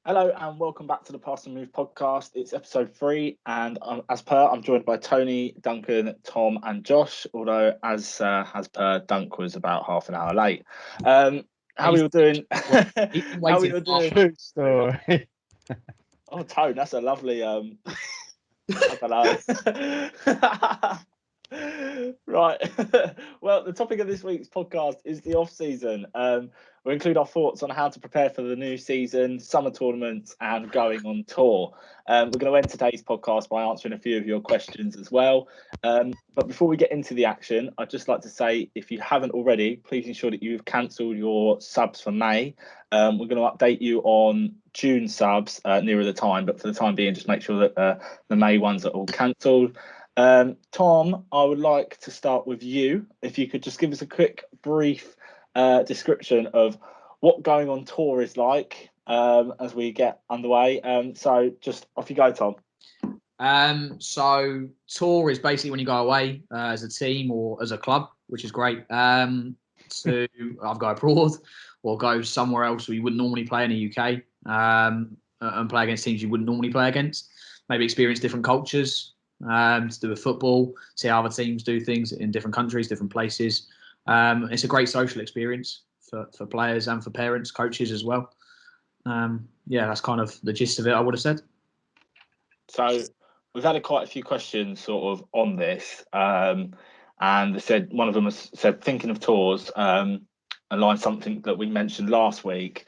Hello and welcome back to the Pass+Move podcast. It's episode 3, and I'm joined by Tony, Duncan, Tom, and Josh. Although as per, Dunk was about half an hour late. How are you all doing? How are you all doing? True story. Oh, Tone, that's a lovely. I don't know. Right. Well, the topic of this week's podcast is the off season. We'll include our thoughts on how to prepare for the new season, summer tournaments, and going on tour. We're going to end today's podcast by answering a few of your questions as well. But before we get into the action, I'd just like to say, if you haven't already, please ensure that you've cancelled your subs for May. We're going to update you on June subs nearer the time, but for the time being, just make sure that the May ones are all cancelled. Tom, I would like to start with you. If you could just give us a quick, brief description of what going on tour is like as we get underway. So just off you go, Tom. So tour is basically when you go away as a team or as a club, which is great. I've go abroad or go somewhere else where you wouldn't normally play in the UK and play against teams you wouldn't normally play against. Maybe experience different cultures. To do with football, see how other teams do things in different countries, different places. It's a great social experience for players and for parents, coaches as well. That's kind of the gist of it, I would have said. So we've had quite a few questions sort of on this, and they said one of them said thinking of tours, align something that we mentioned last week.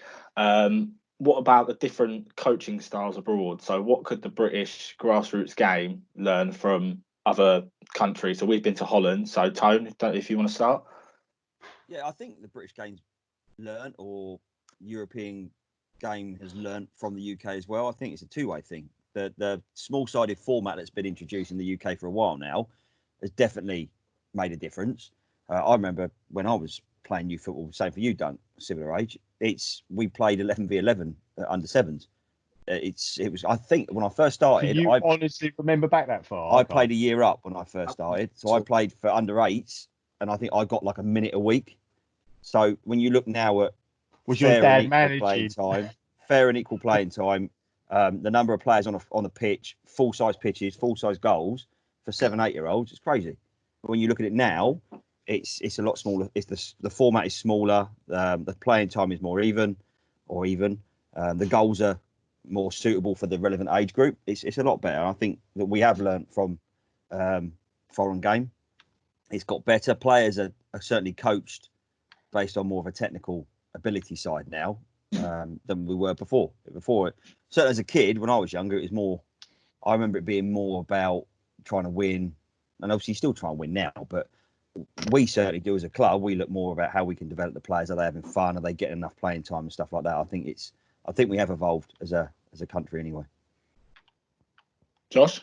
What about the different coaching styles abroad? So what could the British grassroots game learn from other countries? So we've been to Holland. So Tone, if you want to start. Yeah, I think the British game's learned, or European game has learned from the UK as well. I think it's a two-way thing. The small-sided format that's been introduced in the UK for a while now has definitely made a difference. I remember when I was playing youth football, same for you, Dunk, similar age. We played 11v11 under sevens. It was I think when I first started. Can you honestly remember back that far? I played a year up when I first started, so I played for under eights, and I think I got like a minute a week. So when you look now at was your dad managing playing time, fair and equal playing time, the number of players on the pitch, full size pitches, full size goals for 7-8-year-olds, it's crazy. But when you look at it now, it's a lot smaller. It's the format is smaller. The playing time is more even. The goals are more suitable for the relevant age group. It's a lot better. I think that we have learnt from foreign game. It's got better. Players are certainly coached based on more of a technical ability side now than we were before. Certainly as a kid, when I was younger, it was more. I remember it being more about trying to win, and obviously still try and win now, but we certainly do as a club. We look more about how we can develop the players. Are they having fun? Are they getting enough playing time and stuff like that? I think we have evolved as a country anyway. Josh,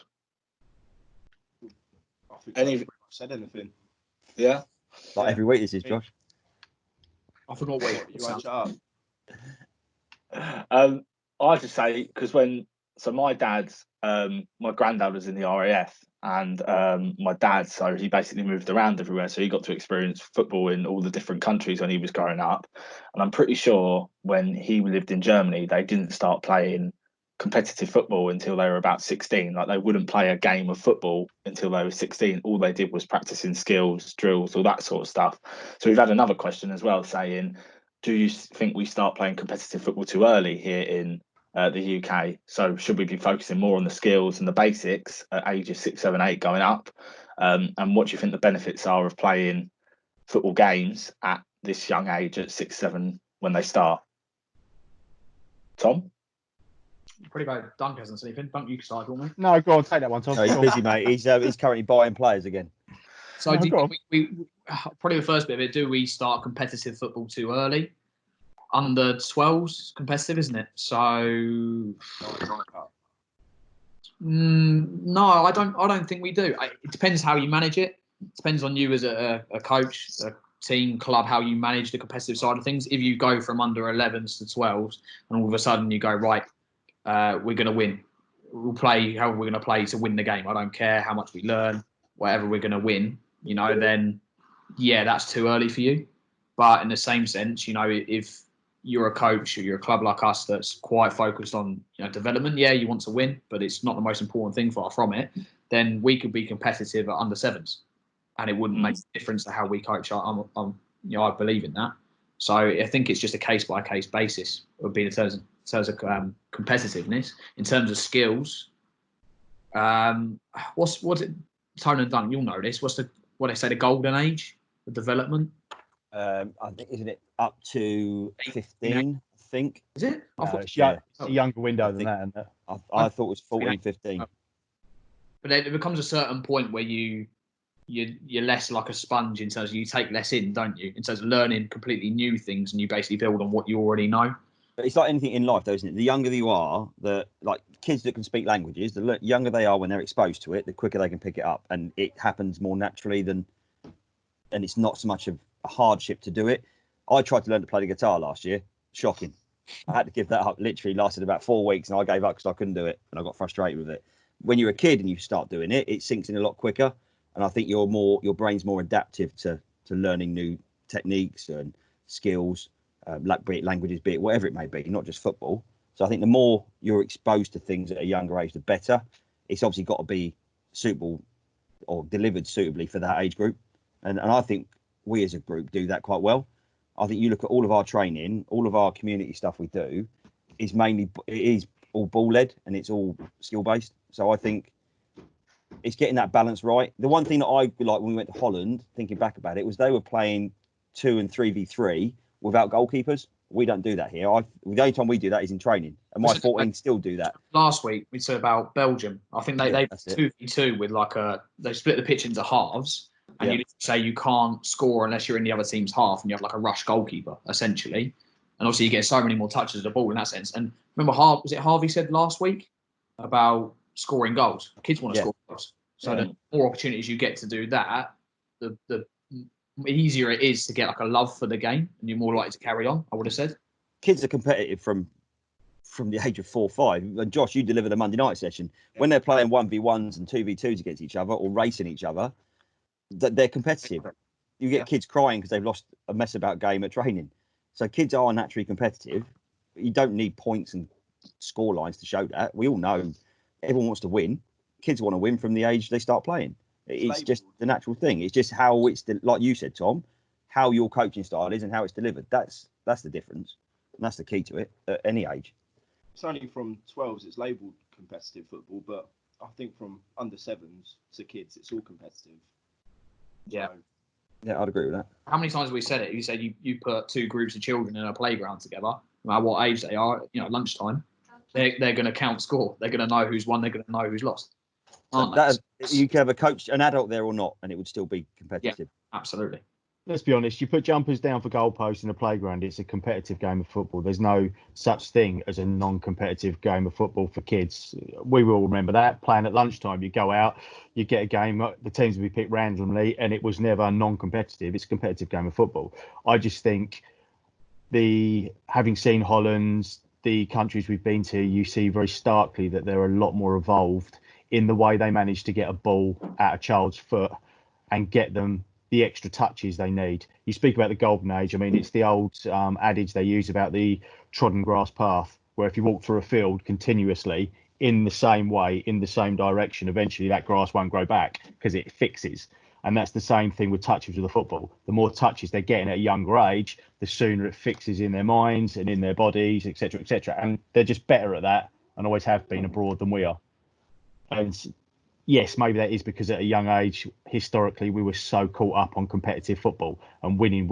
I think I said anything. Yeah, every week this is Josh. I forgot what you Shut up. I just say because my granddad was in the RAF, and my dad, so he basically moved around everywhere, so he got to experience football in all the different countries when he was growing up. And I'm pretty sure when he lived in Germany, they didn't start playing competitive football until they were about 16. Like, they wouldn't play a game of football until they were 16. All they did was practicing skills, drills, all that sort of stuff. So we've had another question as well saying, do you think we start playing competitive football too early here in the UK? So should we be focusing more on the skills and the basics at ages 6, 7, 8 going up? And what do you think the benefits are of playing football games at this young age at 6, 7 when they start? Tom? Pretty bad. Dunk hasn't seen anything. Dunk, you can start, don't we? No, go on, take that one, Tom. No, he's busy, mate. He's currently buying players again. So do you think we probably the first bit of it, do we start competitive football too early? Under 12s competitive, isn't it? So no, I don't think we do. It depends how you manage it. It depends on you as a coach, a team, club, how you manage the competitive side of things. If you go from under 11s to 12s and all of a sudden you go, right, we're going to win. We'll play however we're going to play to win the game. I don't care how much we learn, whatever we're going to win, then, yeah, that's too early for you. But in the same sense, if you're a coach or you're a club like us that's quite focused on development. Yeah, you want to win, but it's not the most important thing, far from it. Then we could be competitive at under sevens, and it wouldn't make a difference to how we coach. I believe in that. So I think it's just a case by case basis. Would be in terms of competitiveness. In terms of skills, what's it? Tone and Dunk, you'll know this. What they say, the golden age of development? I think, isn't it up to 15? I think. Is it? It's a younger window than that. Isn't it? I thought it was 14, 15. But it becomes a certain point where you're less like a sponge in terms of you take less in, don't you? In terms of learning completely new things, and you basically build on what you already know. But it's like anything in life, though, isn't it? The younger you are, like kids that can speak languages, the younger they are when they're exposed to it, the quicker they can pick it up, and it happens more naturally and it's not so much of a hardship to do it. I tried to learn to play the guitar last year. Shocking. I had to give that up. Literally lasted about 4 weeks, and I gave up because I couldn't do it, and I got frustrated with it. When you're a kid and you start doing it, it sinks in a lot quicker, and I think your brain's more adaptive to learning new techniques and skills. Be it languages, be it whatever it may be, not just football. So I think the more you're exposed to things at a younger age, the better. It's obviously got to be suitable or delivered suitably for that age group. And I think we as a group do that quite well. I think you look at all of our training, all of our community stuff we do is all ball led and it's all skill based. So I think it's getting that balance right. The one thing that I like when we went to Holland, thinking back about it, was they were playing 2 and 3v3 without goalkeepers. We don't do that here. The only time we do that is in training, and my 14 still do that. Last week we said about Belgium. I think they 2v2 with they split the pitch into halves, and you say you can't score unless you're in the other team's half, and you have like a rush goalkeeper essentially. And obviously you get so many more touches of the ball in that sense. And remember, was it Harvey said last week about scoring goals? Kids want to score goals, so the more opportunities you get to do that, the easier it is to get like a love for the game, and you're more likely to carry on. I would have said kids are competitive from the age of 4 or 5. And Josh, you delivered a Monday night session when they're playing 1v1s and 2v2s against each other or racing each other. They're competitive. You get kids crying because they've lost a mess about game at training. So kids are naturally competitive. You don't need points and score lines to show that. We all know everyone wants to win. Kids want to win from the age they start playing. It's just the natural thing. It's just how like you said, Tom, how your coaching style is and how it's delivered. That's the difference. And that's the key to it at any age. It's only from 12s it's labelled competitive football, but I think from under 7s to kids, it's all competitive. Yeah. So, yeah, I'd agree with that. How many times have we said it? You said you put 2 groups of children in a playground together, no matter what age they are, lunchtime, they're going to count score. They're going to know who's won. They're going to know who's lost. You can have a coach, an adult there or not, and it would still be competitive. Yeah, absolutely. Let's be honest, you put jumpers down for goalposts in a playground, it's a competitive game of football. There's no such thing as a non-competitive game of football for kids. We will remember that. Playing at lunchtime, you go out, you get a game, the teams will be picked randomly, and it was never non-competitive. It's a competitive game of football. I just think having seen Holland, the countries we've been to, you see very starkly that they're a lot more evolved in the way they manage to get a ball at a child's foot and get them the extra touches they need. You speak about the golden age. I mean, it's the old adage they use about the trodden grass path, where if you walk through a field continuously in the same way, in the same direction, eventually that grass won't grow back because it fixes. And that's the same thing with touches with the football. The more touches they're getting at a younger age, the sooner it fixes in their minds and in their bodies, etc., etc. And they're just better at that and always have been abroad than we are. And yes, maybe that is because at a young age, historically, we were so caught up on competitive football and winning,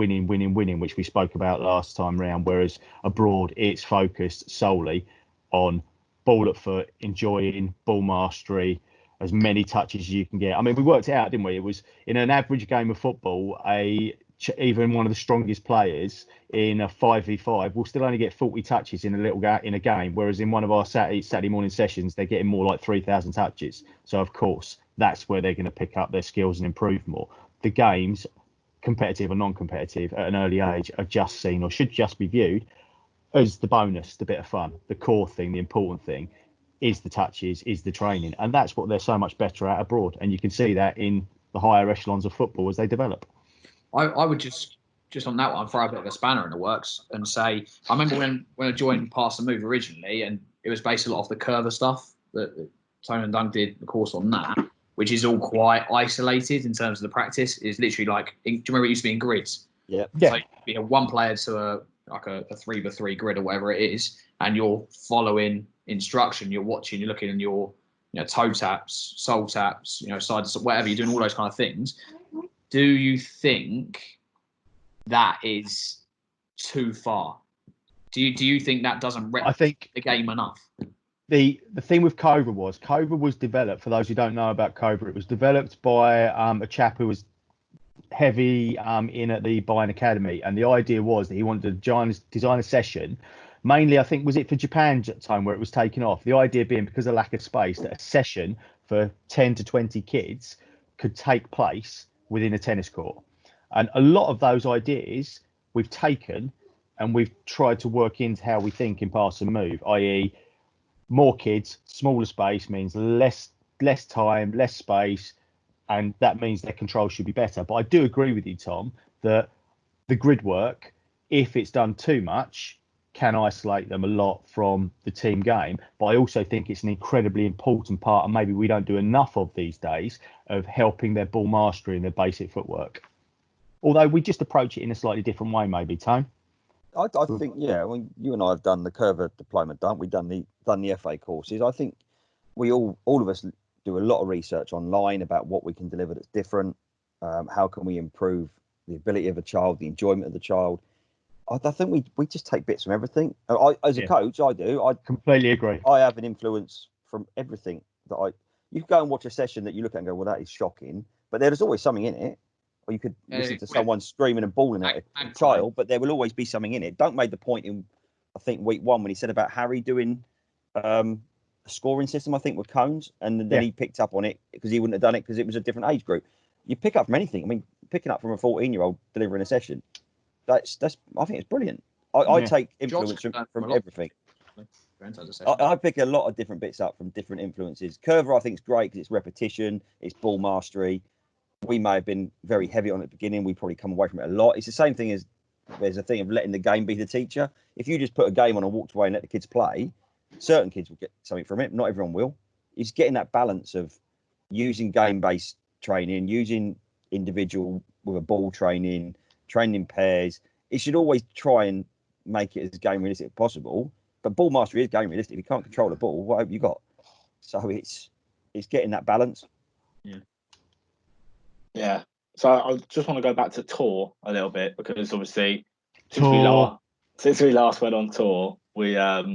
which we spoke about last time round. Whereas abroad, it's focused solely on ball at foot, enjoying ball mastery, as many touches as you can get. I mean, we worked it out, didn't we? It was in an average game of football, even one of the strongest players in a 5v5 will still only get 40 touches in a game, whereas in one of our Saturday morning sessions they're getting more like 3,000 touches. So of course that's where they're going to pick up their skills and improve more. The games, competitive or non-competitive, at an early age are just seen, or should just be viewed, as the bonus, the bit of fun. The core thing, the important thing is the touches, is the training, and that's what they're so much better at abroad. And you can see that in the higher echelons of football as they develop. I would just just on that one, throw a bit of a spanner in the works and say, I remember when I joined Pass+Move originally, and it was based a lot off the curver stuff that Tony and Doug did the course on that, which is all quite isolated in terms of the practice. It's literally like, do you remember it used to be in grids? Yeah. So you have one player to a 3x3 grid or whatever it is, and you're following instruction, you're watching, you're looking, and you're, toe taps, soul taps, side to whatever, you're doing all those kind of things. Do you think that is too far? Do you think that doesn't replicate the game enough? The thing with Cobra was developed, for those who don't know about Cobra, it was developed by a chap who was heavy in at the Bayern Academy, and the idea was that he wanted to design a session, mainly I think was it for Japan at the time where it was taken off. The idea being, because of lack of space, that a session for 10 to 20 kids could take place within a tennis court. And a lot of those ideas we've taken and we've tried to work into how we think in Pass+Move, i.e. more kids, smaller space means less time, less space, and that means their control should be better. But I do agree with you, Tom, that the grid work, if it's done too much, can isolate them a lot from the team game. But I also think it's an incredibly important part, and maybe we don't do enough of these days, of helping their ball mastery and their basic footwork. Although we just approach it in a slightly different way, maybe, Tone. I think, well, you and I have done the Curva diploma, we've done the FA courses. I think we all of us do a lot of research online about what we can deliver that's different. How can we improve the ability of a child, the enjoyment of the child? I think we just take bits from everything. As a coach, I do. I completely agree. I have an influence from everything that you go and watch a session that you look at and go, well, that is shocking, but there's always something in it. Or you could listen to someone screaming and bawling at a child, but there will always be something in it. Dunk made the point in, I think, week 1 when he said about Harry doing a scoring system, I think, with cones, and then he picked up on it because he wouldn't have done it because it was a different age group. You pick up from anything. I mean, picking up from a 14-year-old delivering a session, that's I think it's brilliant. I take influence from everything. I pick a lot of different bits up from different influences. Curver, I think, is great because it's repetition, it's ball mastery. We may have been very heavy on it at the beginning. We probably come away from it a lot. It's the same thing as there's a thing of letting the game be the teacher. If you just put a game on and walked away and let the kids play, certain kids will get something from it. Not everyone will. It's getting that balance of using game-based training, using individual with a ball training in pairs. It should always try and make it as game realistic as possible. But ball mastery is game realistic. If you can't control the ball, what have you got? So it's getting that balance. Yeah. So I just want to go back to tour a little bit, because obviously since we last went on tour, we have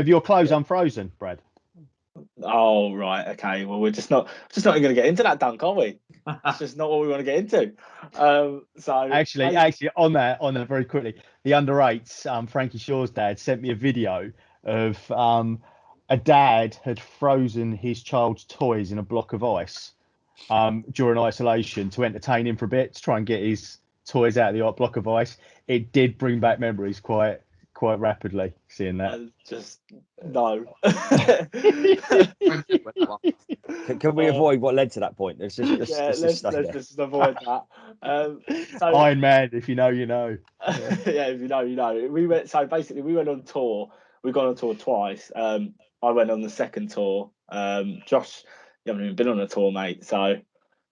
your clothes unfrozen, Brad? Oh right, okay. Well, we're just not going to get into that, Dunk, are we? That's just not what we want to get into. So actually, on that very quickly, the under-8s, Frankie Shaw's dad sent me a video of a dad had frozen his child's toys in a block of ice during isolation to entertain him for a bit, to try and get his toys out of the block of ice. It did bring back memories quite rapidly, seeing that. Just no. Can we avoid what led to that point? Let's just avoid that. So, Iron Man, if you know, you know. Yeah, if you know, you know. We went on tour. We've gone on tour twice. I went on the second tour. Josh, you haven't even been on a tour, mate, so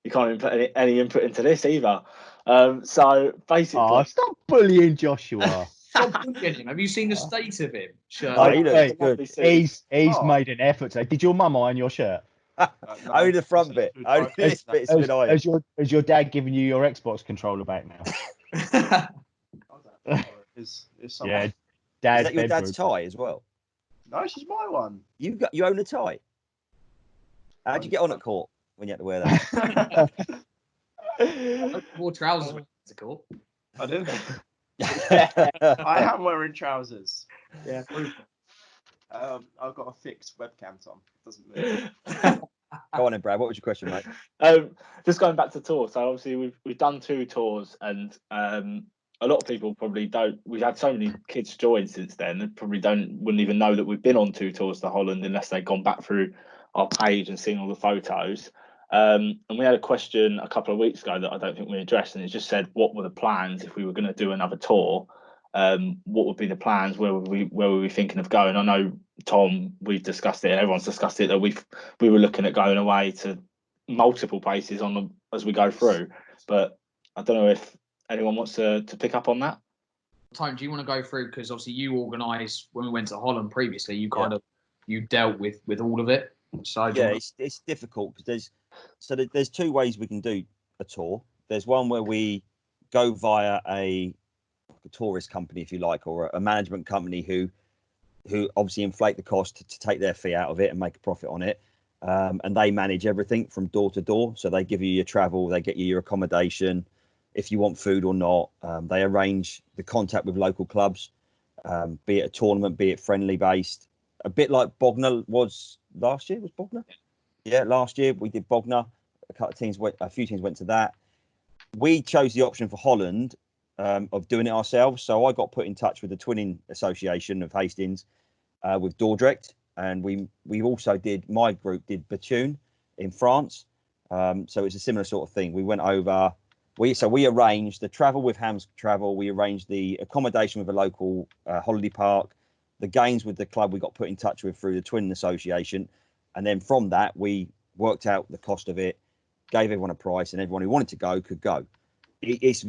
you can't even put any input into this either. So basically, stop bullying Joshua. Have you seen the state of him? He's made an effort today. Did your mum iron your shirt? Only the front bit. Only this bit's been ironed. Has your dad given you your Xbox controller back now? Yeah, Dad. Is that your dad's tie as well? No, she's my one. You own a tie. How'd you get on at court when you had to wear that? I wore trousers when to court. I do. I am wearing trousers. Yeah. I've got a fixed webcam, Tom. It doesn't move. Go on then, Brad. What was your question, mate? Just going back to tours. So obviously we've done 2 tours, and a lot of people probably don't. We've had so many kids join since then. They probably wouldn't even know that we've been on 2 tours to Holland unless they've gone back through our page and seen all the photos. And we had a question a couple of weeks ago that I don't think we addressed, and it just said, what were the plans if we were going to do another tour? What would be the plans? Where were we thinking of going? I know, Tom, we've discussed it. Everyone's discussed it that we were looking at going away to multiple places as we go through. But I don't know if anyone wants to pick up on that. Tone, do you want to go through, because obviously you organised when we went to Holland previously, you kind of you dealt with all of it. So yeah, it's difficult because there's two ways we can do a tour. There's one where we go via a tourist company, if you like, or a management company who obviously inflate the cost to take their fee out of it and make a profit on it. And they manage everything from door to door. So they give you your travel, they get you your accommodation, if you want food or not. They arrange the contact with local clubs, be it a tournament, be it friendly based. A bit like Bognor was last year. Was Bognor? Yeah, last year we did Bognor. A few teams went to that. We chose the option for Holland of doing it ourselves. So I got put in touch with the Twinning Association of Hastings with Dordrecht, and we also my group did Bethune in France. So it's a similar sort of thing. We went over. We arranged the travel with Hams Travel. We arranged the accommodation with a local holiday park, the games with the club we got put in touch with through the Twinning Association, and then from that we worked out the cost of it, gave everyone a price, and everyone who wanted to go could go. It's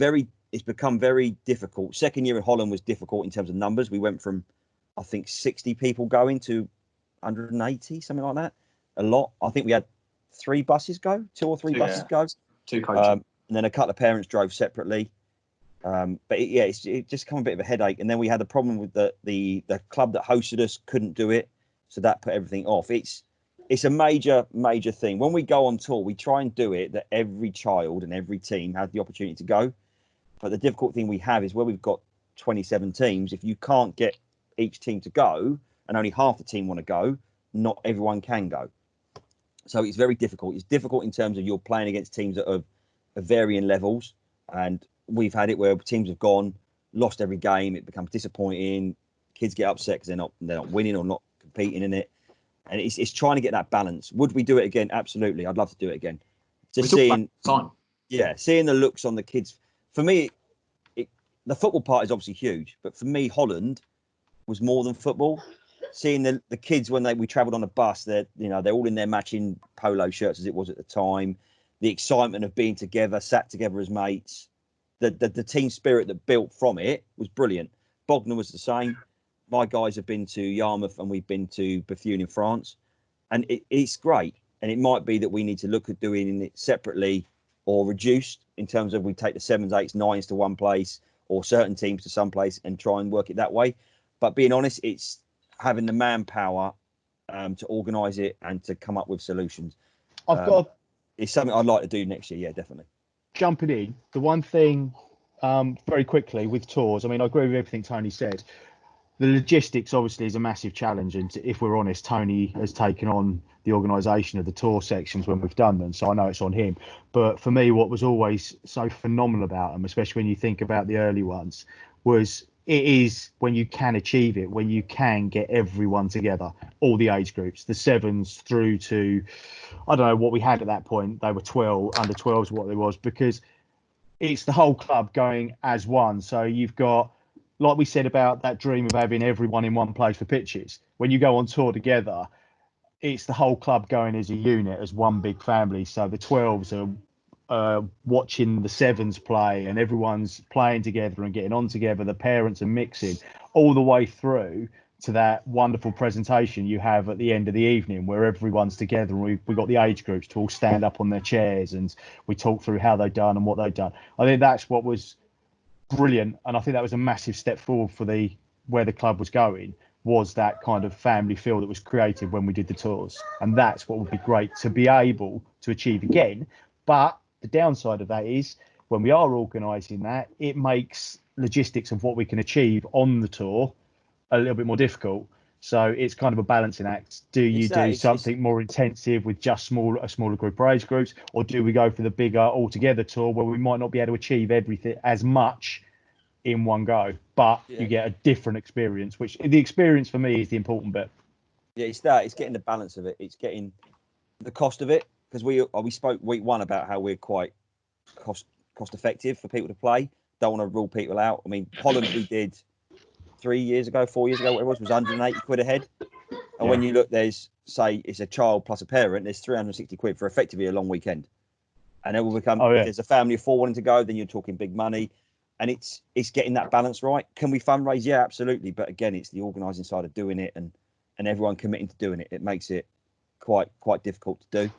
become very difficult. Second year in Holland was difficult in terms of numbers. We went from, I think, 60 people going to 180, something like that. A lot. I think we had 3 buses go, 2 or 3 buses go. 2 coaches. And then a couple of parents drove separately. But it just come a bit of a headache. And then we had a problem with the club that hosted us couldn't do it, so that put everything off. It's a major thing. When we go on tour, we try and do it that every child and every team has the opportunity to go. But the difficult thing we have is where we've got 27 teams, if you can't get each team to go and only half the team want to go, not everyone can go. So it's very difficult. It's difficult in terms of you're playing against teams that are of varying levels. And we've had it where teams have gone, lost every game. It becomes disappointing. Kids get upset because they're not winning or not competing in it. And it's trying to get that balance. Would we do it again? Absolutely. I'd love to do it again. Just seeing the looks on the kids. For me, the football part is obviously huge, but for me, Holland was more than football. Seeing the kids when we travelled on a bus, they're all in their matching polo shirts as it was at the time. The excitement of being together, sat together as mates, the team spirit that built from it was brilliant. Bognor was the same. My guys have been to Yarmouth and we've been to Bethune in France, and it's great. And it might be that we need to look at doing it separately or reduced in terms of we take the 7s, 8s, 9s to one place or certain teams to some place and try and work it that way. But being honest, it's having the manpower to organise it and to come up with solutions. It's something I'd like to do next year. Yeah, definitely. Jumping in, the one thing very quickly with tours, I mean, I agree with everything Tony said. The logistics obviously is a massive challenge, and if we're honest, Tony has taken on the organisation of the tour sections when we've done them, so I know it's on him. But for me, what was always so phenomenal about them, especially when you think about the early ones, was it is when you can achieve it, when you can get everyone together, all the age groups, the 7s through to, I don't know what we had at that point, they were 12, under 12s what it was, because it's the whole club going as one. So you've got, like we said about that dream of having everyone in one place for pitches, when you go on tour together, it's the whole club going as a unit, as one big family. So the 12s are watching the 7s play and everyone's playing together and getting on together. The parents are mixing all the way through to that wonderful presentation you have at the end of the evening where everyone's together and we've got the age groups to all stand up on their chairs and we talk through how they've done and what they've done. I think that's what was brilliant, and I think that was a massive step forward for where the club was going, was that kind of family feel that was created when we did the tours. And that's what would be great to be able to achieve again. But the downside of that is when we are organising that, it makes logistics of what we can achieve on the tour a little bit more difficult. So it's kind of a balancing act. Do you do something more intensive with just a smaller group or age groups, or do we go for the bigger altogether tour where we might not be able to achieve everything as much in one go, but you get a different experience, which the experience for me is the important bit. Yeah, it's getting the balance of it. It's getting the cost of it. because we spoke week 1 about how we're quite cost effective for people to play. Don't want to rule people out. I mean, Holland we did 4 years ago, whatever it was 180 quid a head. And when you look, there's, say, it's a child plus a parent, there's 360 quid for effectively a long weekend. And it will become, if there's a family of 4 wanting to go, then you're talking big money. And it's getting that balance right. Can we fundraise? Yeah, absolutely. But again, it's the organising side of doing it and everyone committing to doing it. It makes it quite difficult to do.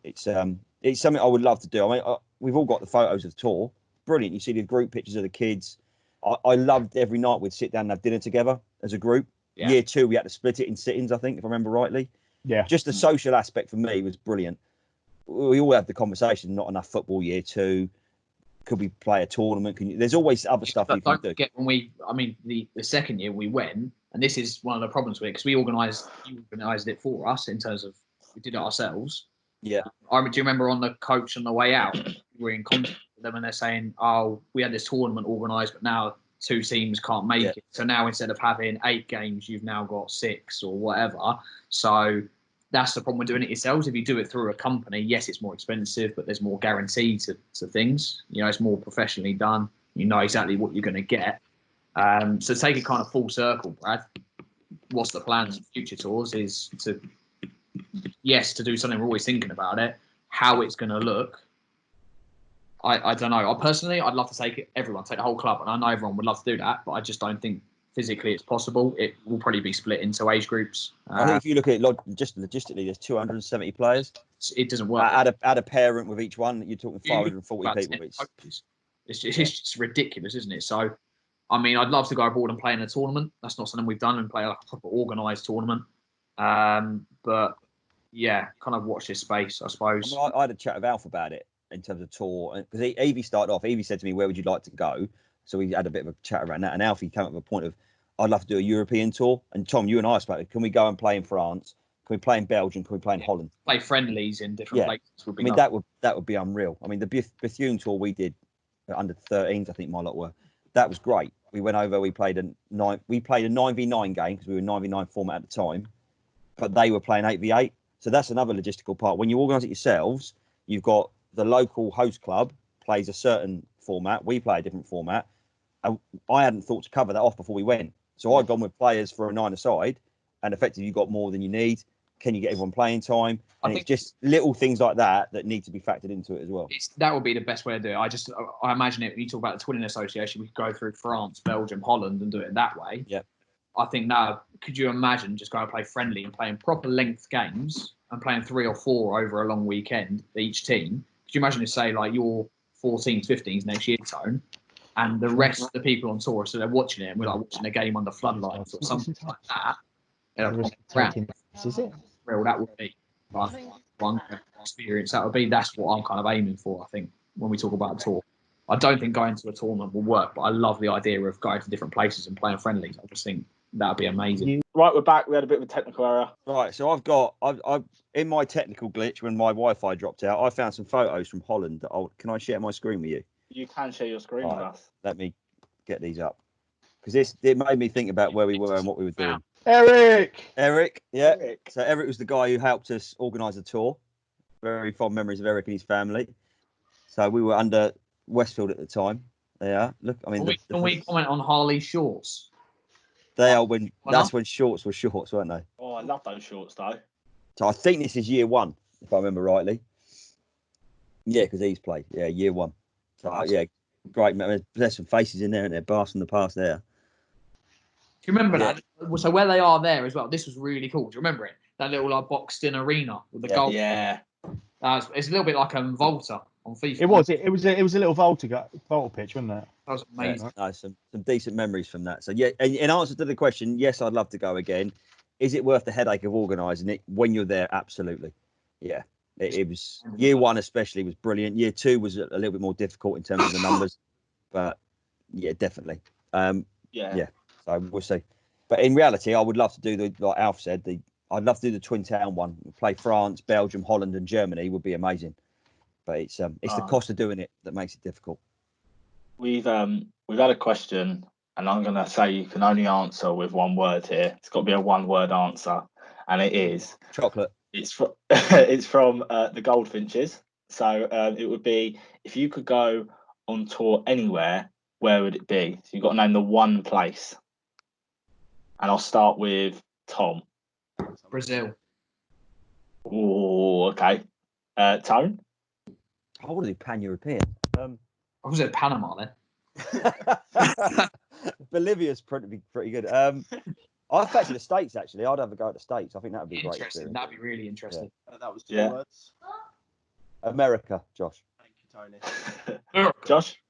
It's something I would love to do. I mean, we've all got the photos of the tour. Brilliant. You see the group pictures of the kids. I loved every night we'd sit down and have dinner together as a group. Yeah. Year 2, we had to split it in sittings, I think, if I remember rightly. Yeah. Just the social aspect for me was brilliant. We all had the conversation, not enough football year 2. Could we play a tournament? There's always other stuff you can do. Don't forget the second year we went, and this is one of the problems with it, because you organised it for us in terms of we did it ourselves. Yeah. Do you remember on the coach on the way out, we were in contact with them and they're saying, oh, we had this tournament organised, but now 2 teams can't make it. So now instead of having 8 games, you've now got 6 or whatever. So that's the problem with doing it yourselves. If you do it through a company, yes, it's more expensive, but there's more guarantee to things. You know, it's more professionally done. You know exactly what you're going to get. So take it kind of full circle, Brad. What's the plans for future tours is to do something. We're always thinking about it. How it's going to look, I don't know. I'd love to take the whole club, and I know everyone would love to do that, but I just don't think physically it's possible. It will probably be split into age groups. I think if you look at it just logistically, there's 270 players. It doesn't work. Add a parent with each one, you're talking 540 people. It's just ridiculous, isn't it? So, I mean, I'd love to go abroad and play in a tournament. That's not something we've done, and play like a proper organised tournament. But yeah, kind of watch this space, I suppose. I mean, I had a chat with Alf about it in terms of tour, because Evie started off. Evie said to me, "Where would you like to go?" So we had a bit of a chat around that, and Alfie came up with a point of, "I'd love to do a European tour." And Tom, you and I spoke. Can we go and play in France? Can we play in Belgium? Can we play in Holland? Play friendlies in different places would be. I mean, that would be unreal. I mean, the Bethune tour we did under 13s, I think my lot were. That was great. We went over. We played a 9v9 game because we were 9v9 format at the time, but they were playing 8v8. So that's another logistical part. When you organise it yourselves, you've got the local host club plays a certain format. We play a different format. I hadn't thought to cover that off before we went. So I'd gone with players for a 9-a-side, and effectively you got more than you need. Can you get everyone playing time? And it's just little things like that need to be factored into it as well. That would be the best way to do it. I imagine it when you talk about the Twinning Association, we could go through France, Belgium, Holland and do it that way. Yeah. I think now, could you imagine just going to play friendly and playing proper length games and playing 3 or 4 over a long weekend, each team? Could you imagine, say, like your 14s, 15s next year, Tone, and the rest of the people on tour, so they're watching it and we're like watching a game under floodlights or something like that. Is it? Real, that would be one experience. That's what I'm kind of aiming for, I think, when we talk about a tour. I don't think going to a tournament will work, but I love the idea of going to different places and playing friendlies. I just think that would be amazing. Right, we're back. We had a bit of a technical error. Right, so I've in my technical glitch when my Wi-Fi dropped out, I found some photos from Holland. Can I share my screen with you? You can share your screen with us. Let me get these up, because it made me think about where we were and what we were doing. Eric, yeah. Eric. So Eric was the guy who helped us organise the tour. Very fond memories of Eric and his family. So we were under Westfield at the time. Yeah, look, I mean, can we comment on Harley's shorts? They are when shorts were shorts, weren't they? Oh, I love those shorts though. So I think this is year 1, if I remember rightly. Yeah, because he's played. Yeah, year 1. So yeah, great. There's some faces in there, and they're blast from the past there. Do you remember that? So where they are there as well, this was really cool. Do you remember it? That little boxed-in arena with the goal. Yeah. It's a little bit like a Volta on FIFA. It was a little Volta pitch, wasn't it? That was amazing. Yeah, some decent memories from that. So yeah, in answer to the question, yes, I'd love to go again. Is it worth the headache of organising it when you're there? Absolutely. Yeah. It was year 1 especially was brilliant. Year 2 was a little bit more difficult in terms of the numbers, but yeah, definitely. Yeah. So we'll see. But in reality, I would love to do like Alf said, I'd love to do the Twin Town one. Play France, Belgium, Holland, and Germany would be amazing. But it's the cost of doing it that makes it difficult. We've had a question, and I'm gonna say you can only answer with one word here. It's got to be a one-word answer, and it is chocolate. It's from the Goldfinches. So it would be, if you could go on tour anywhere, where would it be? So you've got to name the one place. And I'll start with Tom. Brazil. Oh, okay. Tone? I want to do pan-European. I was at Panama then. Bolivia's pretty good. I fancy the States, actually. I'd have a go at the States. I think that would be a great Interesting. experience. That'd be really interesting. That was 2 Yeah. words. America, Josh. Thank you, Tony. Josh?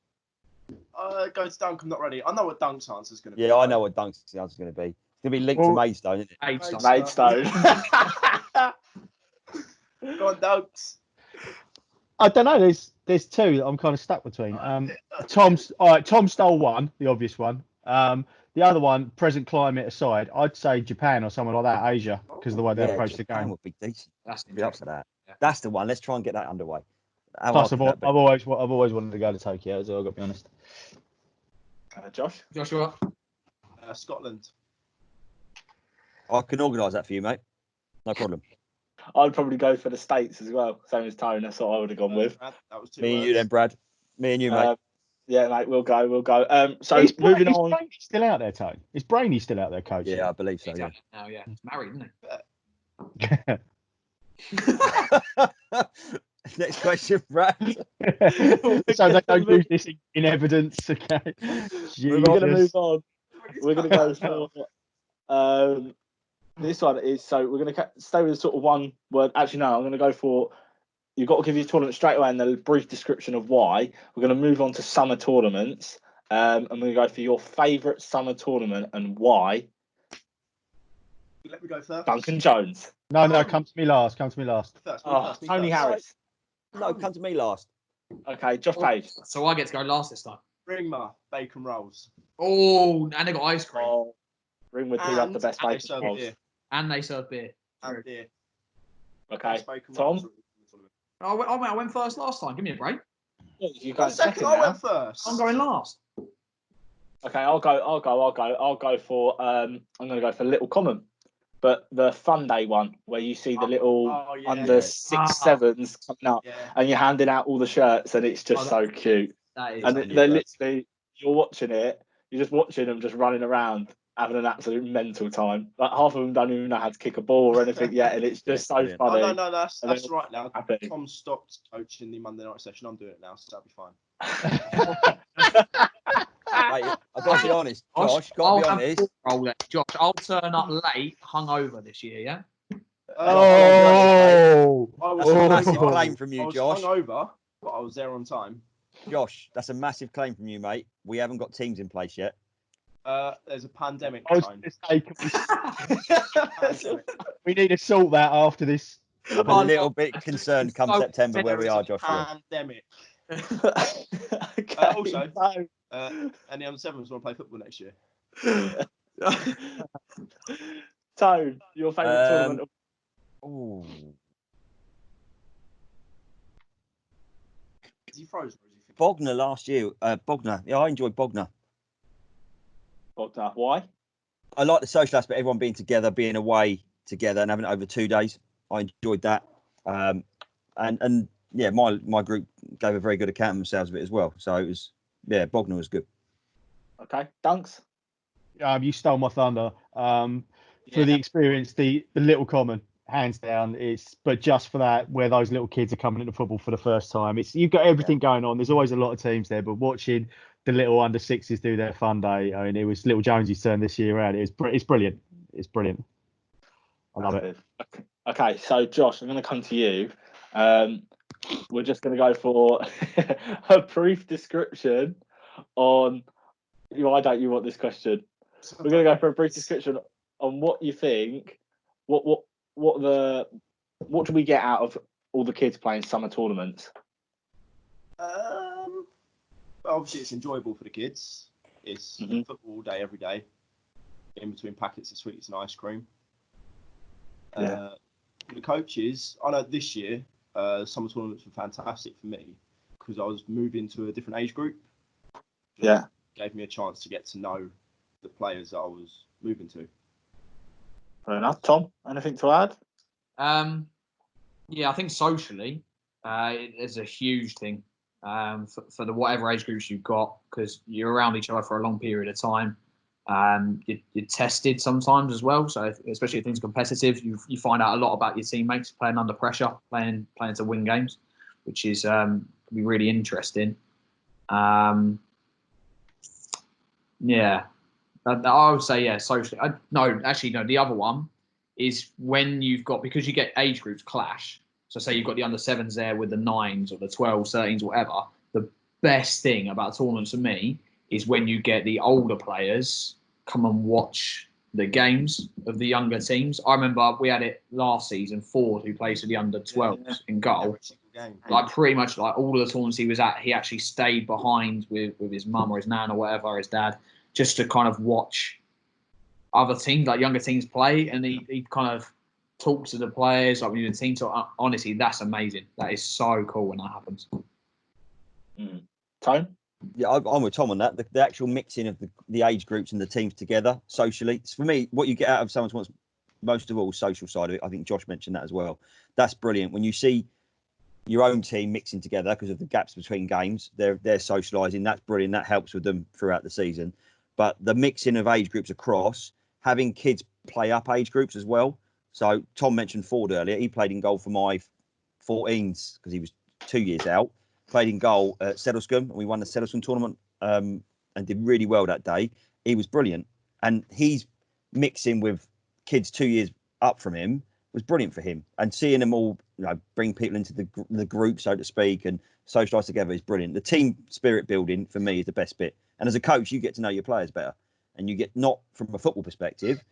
Go to Dunk. I'm not ready. I know what Dunk's answer is going to be. Yeah, I know what Dunk's answer is going to be. It's going to be linked to Maidstone, isn't it? Maidstone. Maidstone. Go on, Dunks. I don't know. There's two that I'm kind of stuck between. Tom stole one, the obvious one. The other one, present climate aside, I'd say Japan or somewhere like that, Asia, because of the way they approach the Japan game. would be decent. That's Be up for interesting. that. Yeah. That's the one. Let's try and get that underway. How Plus, hard I've could that be? always wanted to go to Tokyo, so I've got to be honest. Josh? Joshua. Scotland. I can organise that for you, mate. No problem. I'd probably go for the States as well. Same as Tone. That's what I would have gone with. That was 2 Me and words. you then, Brad. Me and you, mate. Yeah, mate, we'll go. So Is moving on. Brainy still out there, Tone? Is Brainy still out there coaching? Yeah, I believe so, yeah. Now, yeah. He's married, isn't he? Next question, Brad. So they don't use this in evidence, okay? We're going to move Jesus. on. We're going to go for this one is, so we're going to stay with sort of one word. Actually, no, I'm going to go for, you've got to give your tournament straight away and a brief description of why. We're going to move on to summer tournaments. I'm going to go for your favourite summer tournament and why. Let me go first. Duncan Jones. No, come to me last. First, me Tony first. Harris. No, come to me last. Okay, Josh Page. So I get to go last this time. Ringma, bacon rolls. Oh, and they got ice cream. Oh, Ringwood do have the best And they bacon serve rolls. beer. And they serve beer. And beer. Okay, Best bacon Tom? rolls. I went first last time. Give me a break. You go second I now. went first. I'm going last. Okay, I'll go for I'm gonna go for Little Common. But the fun day one where you see the little under 6-7s coming up and you're handing out all the shirts and it's just so cute. That is. And they're literally, you're watching it, you're just watching them just running around having an absolute mental time. Like half of them don't even know how to kick a ball or anything yet, and it's just so funny. Oh, no, that's right now. Happy. Tom stopped coaching the Monday night session. I'm doing it now, so that'll be fine. Mate, I've got to be honest, Josh. Got to be honest. Josh, I'll turn up late, hungover this year, yeah? Oh, That's a massive claim from you, I was Josh. hungover, but I was there on time. Josh, that's a massive claim from you, mate. We haven't got teams in place yet. There's a pandemic. I was time. gonna say, we need to sort that after this. I'm a little bit concerned come September where we are, Joshua. Pandemic. Okay, Also, and the under sevens want to play football next year. Tone, your favourite tournament? Ooh. Is he frozen? Or is he Bognor last year. Bognor. Yeah, I enjoyed Bognor. Why? I like the social aspect, everyone being together, being away together and having it over 2 days. I enjoyed that. And yeah, my group gave a very good account of themselves of it as well. So it was, Bognor was good. Okay, Dunks. You stole my thunder. For the experience, the Little Common, hands down. But just for that, where those little kids are coming into football for the first time, you've got everything going on. There's always a lot of teams there, but watching the little under sixes do their fun day. I mean, it was little Jonesy's turn this year around. It's brilliant. It's brilliant. I love it. Okay, so Josh, I'm going to come to you. We're just going to go for a brief description on. Why don't you want this question? We're going to go for a brief description on what you think. What do we get out of all the kids playing summer tournaments? Obviously, it's enjoyable for the kids. It's football all day, every day, in between packets of sweets and ice cream. For the coaches, I know this year, summer tournaments were fantastic for me because I was moving to a different age group. Gave me a chance to get to know the players that I was moving to. Fair enough. Tom, anything to add? Yeah, I think socially, it's a huge thing for the whatever age groups you've got, because you're around each other for a long period of time. You're tested sometimes as well. So especially if things are competitive, you find out a lot about your teammates playing under pressure, playing to win games, which is can be really interesting. Yeah, I would say socially. No, actually no. The other one is when you've got, because you get age groups clash. So say you've got the under sevens there with the nines or the 12s, 13s, whatever. The best thing about tournaments for me is when you get the older players come and watch the games of the younger teams. I remember we had it last season, Ford, who plays for the under 12s in goal. Like pretty much like all of the tournaments he was at, he actually stayed behind with his mum or his nan or whatever, his dad, just to kind of watch other teams, like younger teams play. And he kind of talked to the players, like when you're in the team. So honestly, that's amazing. That is so cool when that happens. Tone? Yeah, I'm with Tom on that. The actual mixing of the age groups and the teams together socially. For me, what you get out of someone's wants most of all social side of it. I think Josh mentioned that as well. That's brilliant. When you see your own team mixing together because of the gaps between games, they're socialising. That's brilliant. That helps with them throughout the season. But the mixing of age groups across, having kids play up age groups as well. So Tom mentioned Ford earlier. He played in goal for my 14s because he was 2 years out. Played in goal at Settlescombe, and we won the Settlescombe tournament and did really well that day. He was brilliant, and he's mixing with kids 2 years up from him was brilliant for him. And seeing them all, bring people into the group, so to speak, and socialise together is brilliant. The team spirit building for me is the best bit. And as a coach, you get to know your players better, and you get not from a football perspective,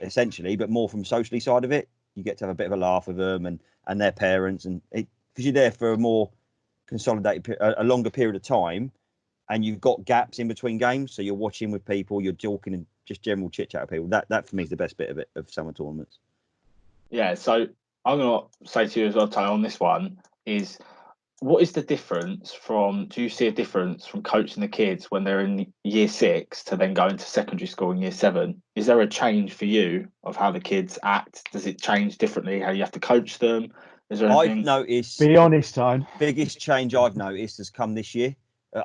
essentially, but more from socially side of it. You get to have a bit of a laugh with them and their parents, and because you're there for a more consolidated, a longer period of time, and you've got gaps in between games, so you're watching with people, you're talking and just general chit chat with people. That for me is the best bit of it, of summer tournaments. Yeah, so I'm gonna say to you as well, Tony, on this one is, what is the difference do you see a difference from coaching the kids when they're in year 6 to then go into secondary school in year 7? Is there a change for you of how the kids act? Does it change differently how you have to coach them? Is there anything? I've noticed. Be honest, Tone. Biggest change I've noticed has come this year,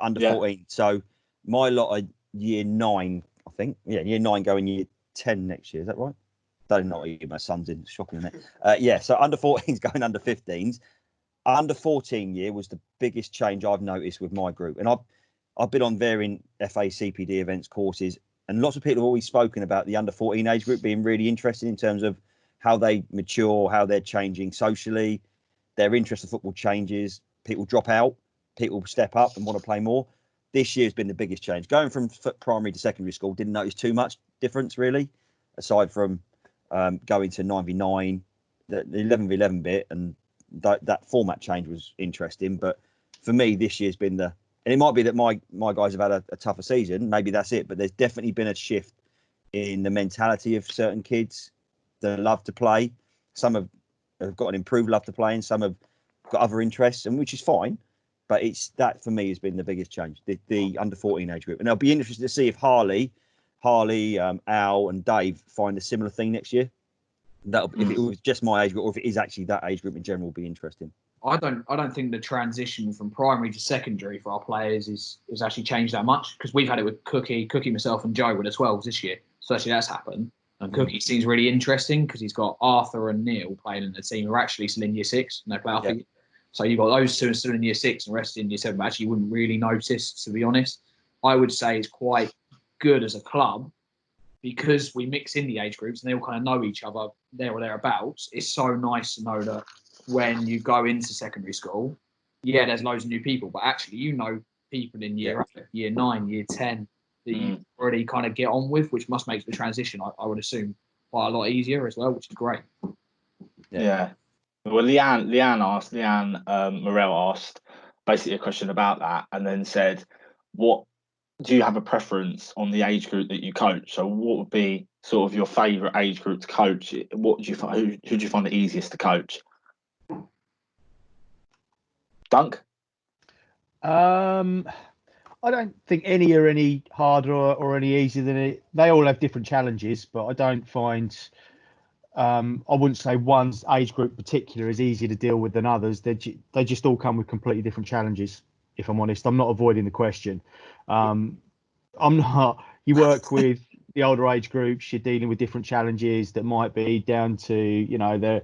under 14. So my lot are year 9, I think. Yeah, year 9 going year 10 next year. Is that right? Don't know what year my son's in. Shocking, isn't it? So under 14s going under 15s. Under 14 year was the biggest change I've noticed with my group. And I've been on varying FA CPD events, courses, and lots of people have always spoken about the under 14 age group being really interesting in terms of how they mature, how they're changing socially. Their interest in football changes. People drop out. People step up and want to play more. This year's been the biggest change. Going from primary to secondary school, didn't notice too much difference really, aside from going to 9v9, the 11v11 bit, and that format change was interesting. But for me, this year's been and it might be that my guys have had a tougher season. Maybe that's it. But there's definitely been a shift in the mentality of certain kids that love to play. Some have got an improved love to play, and some have got other interests, and which is fine. But it's that for me has been the biggest change, the under 14 age group. And I'll be interested to see if Harley, Al, and Dave find a similar thing next year. If it was just my age group, or if it is actually that age group in general, will be interesting. I don't think the transition from primary to secondary for our players is actually changed that much, because we've had it with Cookie, myself, and Joe with the 12s this year. So actually that's happened. And Cookie seems really interesting because he's got Arthur and Neil playing in the team who are actually still in year 6 and they play after. So you've got those two still in year 6 and the rest in year 7. But actually, you wouldn't really notice, to be honest. I would say it's quite good as a club because we mix in the age groups and they all kind of know each other there or thereabouts. It's so nice to know that when you go into secondary school, there's loads of new people, but actually you know people in year 9, year 10 that you already kind of get on with, which must make the transition, I would assume, quite a lot easier as well, which is great. Yeah. Well, Leanne Morel asked basically a question about that, and then said, "What do you have a preference on the age group that you coach? So, what would be sort of your favourite age group to coach? What do you find? Who do you find the easiest to coach?" Dunk? I don't think any are any harder or any easier than it. They all have different challenges, but I don't find I wouldn't say one's age group particular is easier to deal with than others. They just all come with completely different challenges. If I'm honest, I'm not avoiding the question. I'm not. You work with the older age groups, you're dealing with different challenges that might be down to, their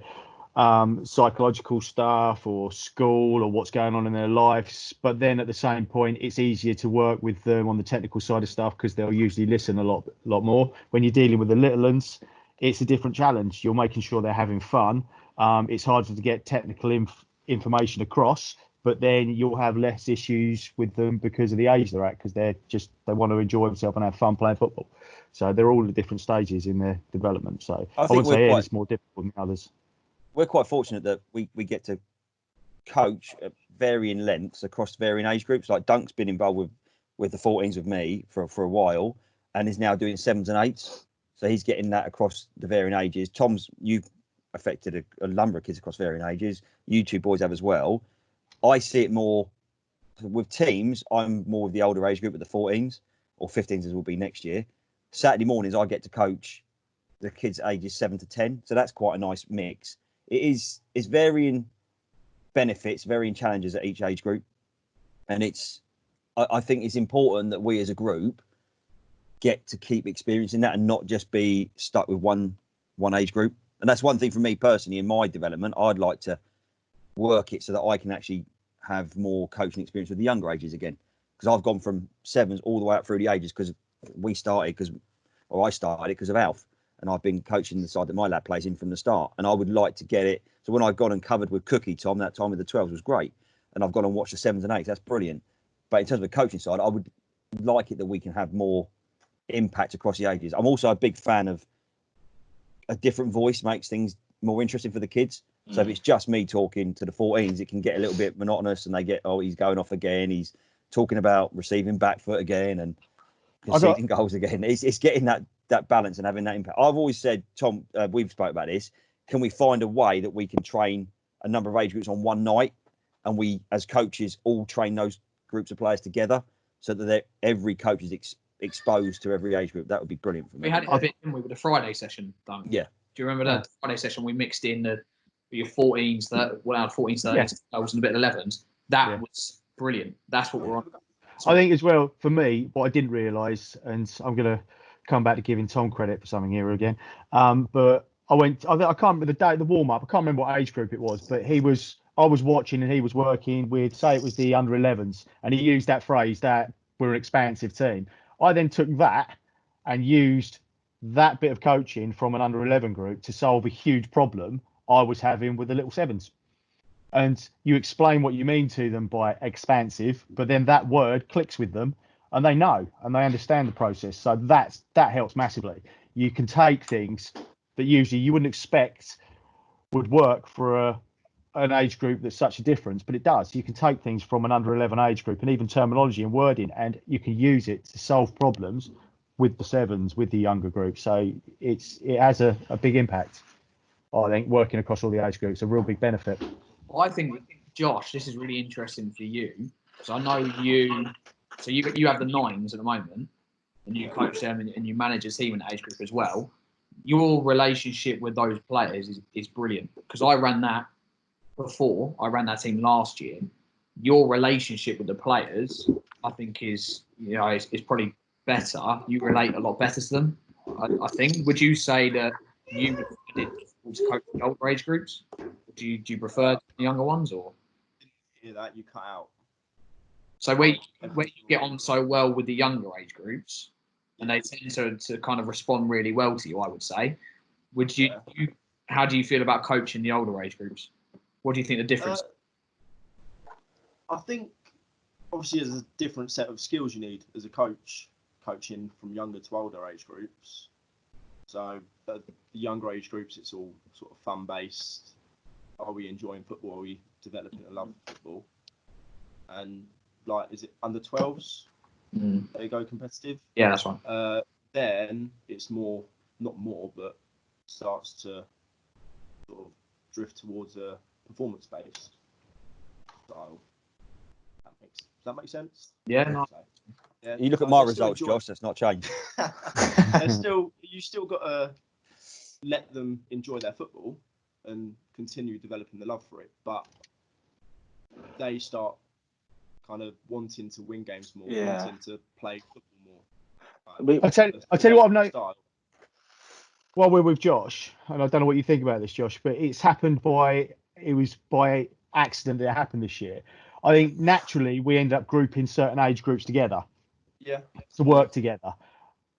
psychological stuff or school or what's going on in their lives. But then at the same point, it's easier to work with them on the technical side of stuff because they'll usually listen a lot more. When you're dealing with the little ones, it's a different challenge. You're making sure they're having fun. It's harder to get technical information across, but then you'll have less issues with them because of the age they're at, because they want to enjoy themselves and have fun playing football. So they're all at different stages in their development. So I wouldn't say it's more difficult than others. We're quite fortunate that we get to coach at varying lengths across varying age groups. Like Dunk's been involved with the 14s with me for a while and is now doing 7s and 8s. So he's getting that across the varying ages. Tom's, you've affected a number of kids across varying ages. You two boys have as well. I see it more with teams. I'm more with the older age group with the 14s or 15s as will be next year. Saturday mornings, I get to coach the kids ages 7 to 10. So that's quite a nice mix. It's varying benefits, varying challenges at each age group. And I think it's important that we as a group get to keep experiencing that and not just be stuck with one age group. And that's one thing for me personally in my development. I'd like to work it so that I can actually have more coaching experience with the younger ages again, because I've gone from 7s all the way up through the ages because I started because of Alf, and I've been coaching the side that my lad plays in from the start, and I would like to get it. So when I've gone and covered with Cookie Tom, that time with the 12s was great, and I've gone and watched the 7s and 8s, that's brilliant. But in terms of the coaching side, I would like it that we can have more impact across the ages. I'm also a big fan of a different voice makes things more interesting for the kids. So if it's just me talking to the 14s, it can get a little bit monotonous and they get, he's going off again. He's talking about receiving back foot again and conceding goals again. It's getting that balance and having that impact. I've always said, Tom, we've spoke about this. Can we find a way that we can train a number of age groups on one night and we, as coaches, all train those groups of players together so that every coach is exposed to every age group? That would be brilliant for me. We had it a bit, didn't we, with the Friday session, Dunk? Yeah. Do you remember that Friday session we mixed in your 14s, 13s, 13s, 12s, and a bit of 11s? That was brilliant. That's what we're on. I think as well, for me, what I didn't realise, and I'm going to come back to giving Tom credit for something here again, but I can't remember the warm-up, I can't remember what age group it was, but I was watching and he was working with, say it was the under 11s, and he used that phrase that we're an expansive team. I then took that and used that bit of coaching from an under 11 group to solve a huge problem I was having with the little 7s. And you explain what you mean to them by expansive, but then that word clicks with them and they know and they understand the process. So that helps massively. You can take things that usually you wouldn't expect would work for an age group that's such a difference, but it does. You can take things from an under 11 age group and even terminology and wording, and you can use it to solve problems with the 7s, with the younger group. So it has a big impact. I think working across all the age groups, a real big benefit. I think, Josh, this is really interesting for you because I know you. So you have the 9s at the moment, and you coach them and you manage a team in age group as well. Your relationship with those players is brilliant because I ran that before. I ran that team last year. Your relationship with the players, I think, is probably better. You relate a lot better to them. I think. Would you say that you did to coach the older age groups? Do you prefer the younger ones or? Hear that you cut out. So where you get on so well with the younger age groups, and they tend to kind of respond really well to you, I would say. Would you? How do you feel about coaching the older age groups? What do you think the difference? I think obviously there's a different set of skills you need as a coach, coaching from younger to older age groups. So the younger age groups, it's all sort of fun based. Are we enjoying football? Are we developing a love for football? And like, is it under 12s? They go competitive. Yeah, that's right. Then it's but starts to sort of drift towards a performance based style. Does that make sense? Yeah, no. You look at my results, Josh. That's not changed. You still got to let them enjoy their football and continue developing the love for it. But they start kind of wanting to win games more, wanting to play football more. I'll tell you what I've noticed. While we're with Josh, and I don't know what you think about this, Josh, but it was by accident that it happened this year. I think naturally we end up grouping certain age groups together. Yeah. To work together.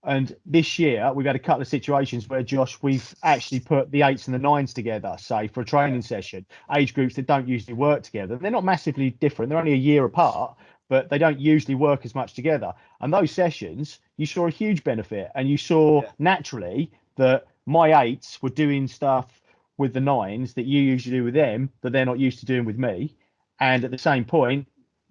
And this year we've had a couple of situations where, Josh, we've actually put the 8s and the 9s together, say for a training session, age groups that don't usually work together. They're not massively different. They're only a year apart, but they don't usually work as much together. And those sessions, you saw a huge benefit, and you saw naturally that my 8s were doing stuff with the 9s that you usually do with them that they're not used to doing with me. And at the same point,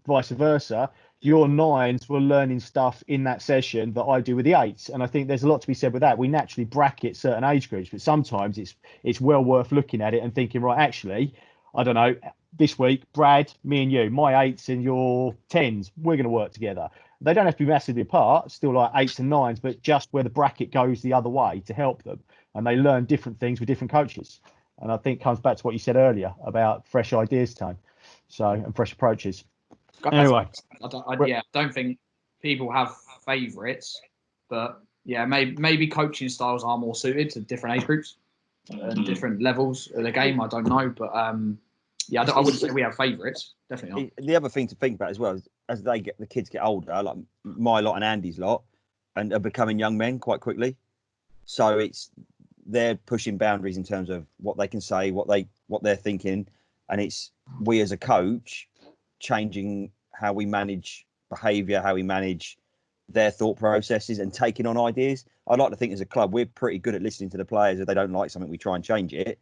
vice versa, your 9s were learning stuff in that session that I do with the 8s. And I think there's a lot to be said with that. We naturally bracket certain age groups, but sometimes it's well worth looking at it and thinking, right, actually, I don't know, this week, Brad, me and you, my 8s and your 10s, we're going to work together. They don't have to be massively apart, still like 8s and 9s, but just where the bracket goes the other way to help them. And they learn different things with different coaches. And I think it comes back to what you said earlier about fresh ideas time, and fresh approaches. Anyway, I don't think people have favourites, but maybe coaching styles are more suited to different age groups and different levels of the game. I don't know, but I wouldn't say we have favourites. Definitely not. The other thing to think about as well is as the kids get older, like my lot and Andy's lot, and are becoming young men quite quickly. So they're pushing boundaries in terms of what they can say, what they're thinking, and it's we as a coach changing how we manage behaviour, how we manage their thought processes and taking on ideas. I'd like to think as a club, we're pretty good at listening to the players. If they don't like something, we try and change it.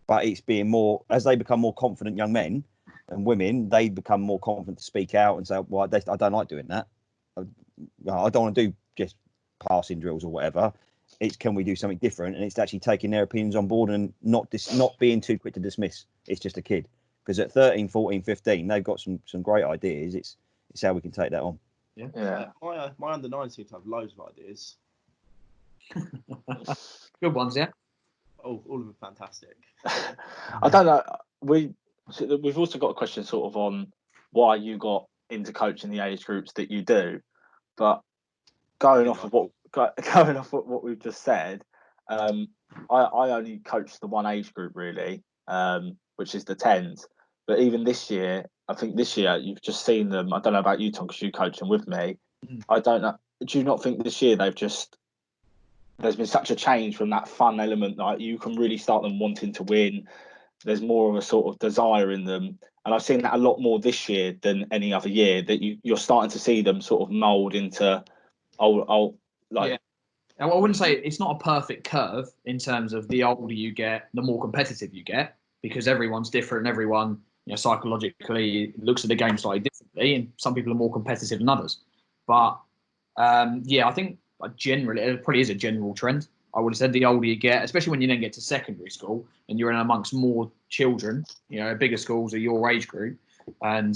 But it's being more, as they become more confident young men and women, they become more confident to speak out and say, well, I don't like doing that. I don't want to do just passing drills or whatever. It's can we do something different? And it's actually taking their opinions on board and not being too quick to dismiss. It's just a kid. Because at 13, 14, 15, they've got some great ideas. It's how we can take that on. Yeah. My under 9 seem to have loads of ideas. Good ones, yeah. Oh, all of them fantastic. I don't know. We've also got a question sort of on why you got into coaching the age groups that you do, but going off of what we've just said, I only coached the one age group really, which is the 10s. But even this year, I think this year you've just seen them. I don't know about you, Tom, because you coach them with me. I don't know. Do you not think this year there's been such a change from that fun element? Like you can really start them wanting to win. There's more of a sort of desire in them, and I've seen that a lot more this year than any other year. That you're starting to see them sort of mould into old like. Yeah. And I wouldn't say it's not a perfect curve in terms of the older you get, the more competitive you get, because everyone's different. Everyone, psychologically looks at the game slightly differently, and some people are more competitive than others. But I think generally it probably is a general trend. I would have said the older you get, especially when you then get to secondary school and you're in amongst more children, bigger schools are your age group, and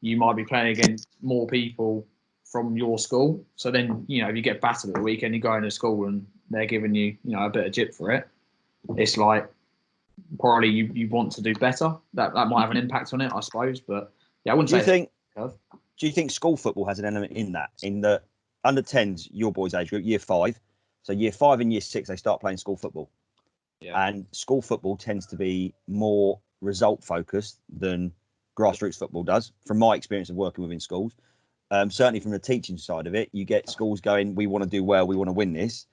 you might be playing against more people from your school. So then, if you get battered at the weekend, you go into school and they're giving you, a bit of jip for it. It's like probably you want to do better. That might have an impact on it, I suppose. But I wouldn't say. Do you think school football has an element in that? In the under 10s, your boys' age group, year 5. So year 5 and year 6, they start playing school football. Yeah. And school football tends to be more result focused than grassroots football does, from my experience of working within schools. Certainly from the teaching side of it, you get schools going, we want to do well, we want to win this.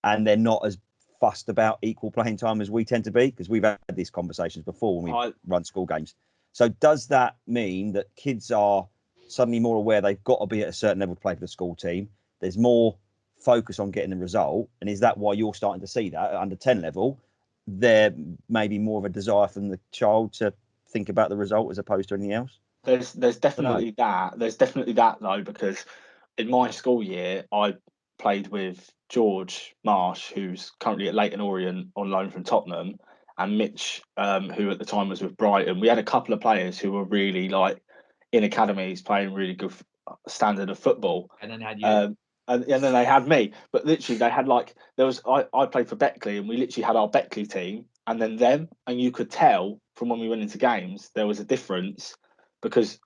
And they're not as fussed about equal playing time as we tend to be, because we've had these conversations before when we run school games. So does that mean that kids are suddenly more aware they've got to be at a certain level to play for the school team? There's more focus on getting the result. And is that why you're starting to see that at under 10 level? There may be more of a desire from the child to think about the result as opposed to anything else? There's definitely that. There's definitely that though, because in my school year, I played with George Marsh, who's currently at Leyton Orient on loan from Tottenham, and Mitch, who at the time was with Brighton. We had a couple of players who were really like in academies playing really good standard of football. And then had you. and then they had me. But literally, they had like I played for Beckley, and we literally had our Beckley team, and then them, and you could tell from when we went into games there was a difference because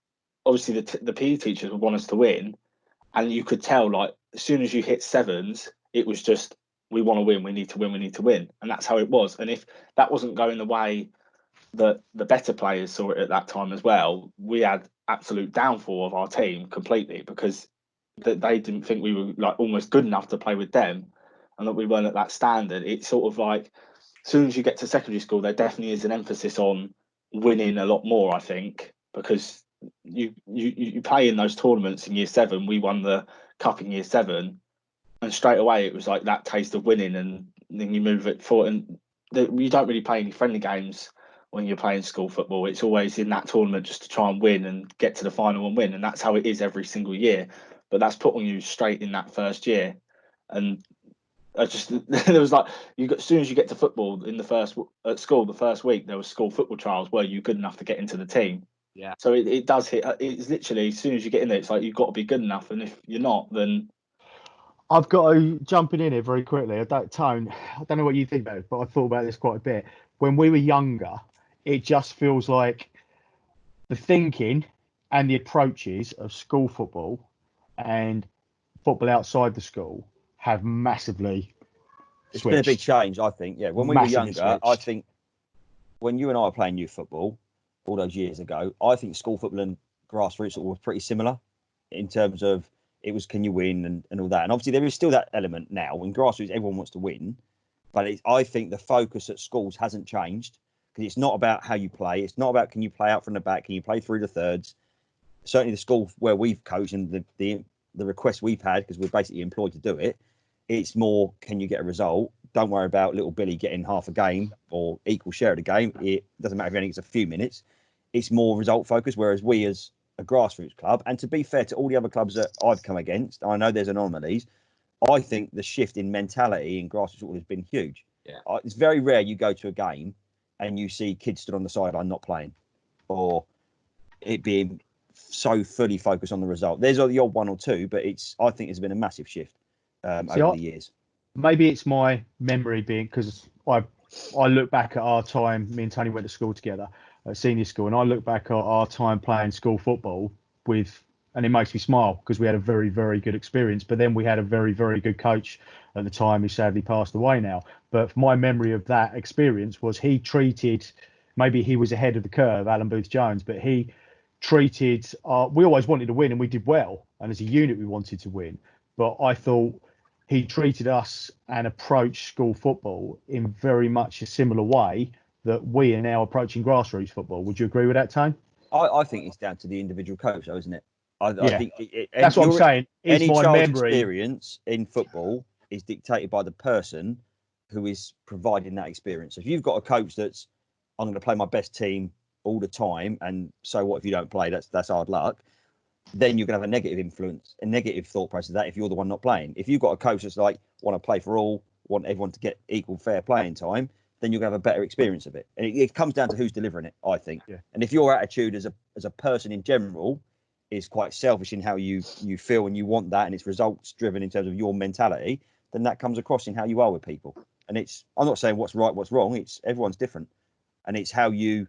obviously the PE teachers would want us to win, and you could tell like as soon as you hit sevens, it was just we want to win, we need to win, we need to win, and that's how it was. And if that wasn't going the way that the better players saw it at that time as well, we had absolute downfall of our team completely because they didn't think we were like almost good enough to play with them, and that we weren't at that standard. It's sort of like as soon as you get to secondary school, there definitely is an emphasis on winning a lot more. I think because you play in those tournaments in year 7. We won the cup in year 7, and straight away it was like that taste of winning, and then you move it forward. And you don't really play any friendly games when you're playing school football. It's always in that tournament just to try and win and get to the final and win, and that's how it is every single year. But that's putting you straight in that first year, and I just there was like as soon as you get to football in at school the first week there was school football trials. Were you good enough to get into the team? Yeah. So it does hit. It's literally as soon as you get in there, it's like you've got to be good enough, and if you're not, then I've got to jumping in here very quickly. I don't know what you think about it, but I thought about this quite a bit. When we were younger, it just feels like the thinking and the approaches of school football and football outside the school have massively It's been a big switched. change, I think. Yeah, when we were Massively younger, I switched. think when you and I were playing youth football all those years ago, I think school football and grassroots football was pretty similar in terms of it was can you win and all that. And obviously there is still that element now. In grassroots, everyone wants to win, but I think the focus at schools hasn't changed because it's not about how you play. It's not about can you play out from the back, can you play through the thirds. Certainly the school where we've coached and the requests we've had because we're basically employed to do it. It's more, can you get a result? Don't worry about little Billy getting half a game or equal share of the game. It doesn't matter if only it's a few minutes. It's more result focused. Whereas we as a grassroots club, and to be fair to all the other clubs that I've come against, I know there's anomalies. I think the shift in mentality in grassroots football has been huge. Yeah. It's very rare you go to a game and you see kids stood on the sideline not playing, or it being so fully focused on the result. There's the odd one or two, but I think it's been a massive shift over the years. Maybe it's my memory being because I look back at our time. Me and Tony went to school together at senior school, and I look back at our time playing school football and it makes me smile because we had a very, very good experience. But then we had a very, very good coach at the time who sadly passed away now. But my memory of that experience was maybe he was ahead of the curve, Alan Booth Jones, but he treated. We always wanted to win, and we did well, and as a unit we wanted to win. But I thought he treated us and approached school football in very much a similar way that we are now approaching grassroots football. Would you agree with that, Tone? I think it's down to the individual coach, though, isn't it? I think that's what I'm saying. Any child's experience in football is dictated by the person who is providing that experience. If you've got a coach that's, I'm going to play my best team all the time, and so what if you don't play? That's hard luck. Then you're going to have a negative influence, a negative thought process of that if you're the one not playing. If you've got a coach that's like, want to play for all, want everyone to get equal fair playing time, then you're going to have a better experience of it. And it comes down to who's delivering it, I think. Yeah. And if your attitude as a person in general is quite selfish in how you feel and you want that, and it's results driven in terms of your mentality, then that comes across in how you are with people. And I'm not saying what's right, what's wrong. It's everyone's different. And it's how you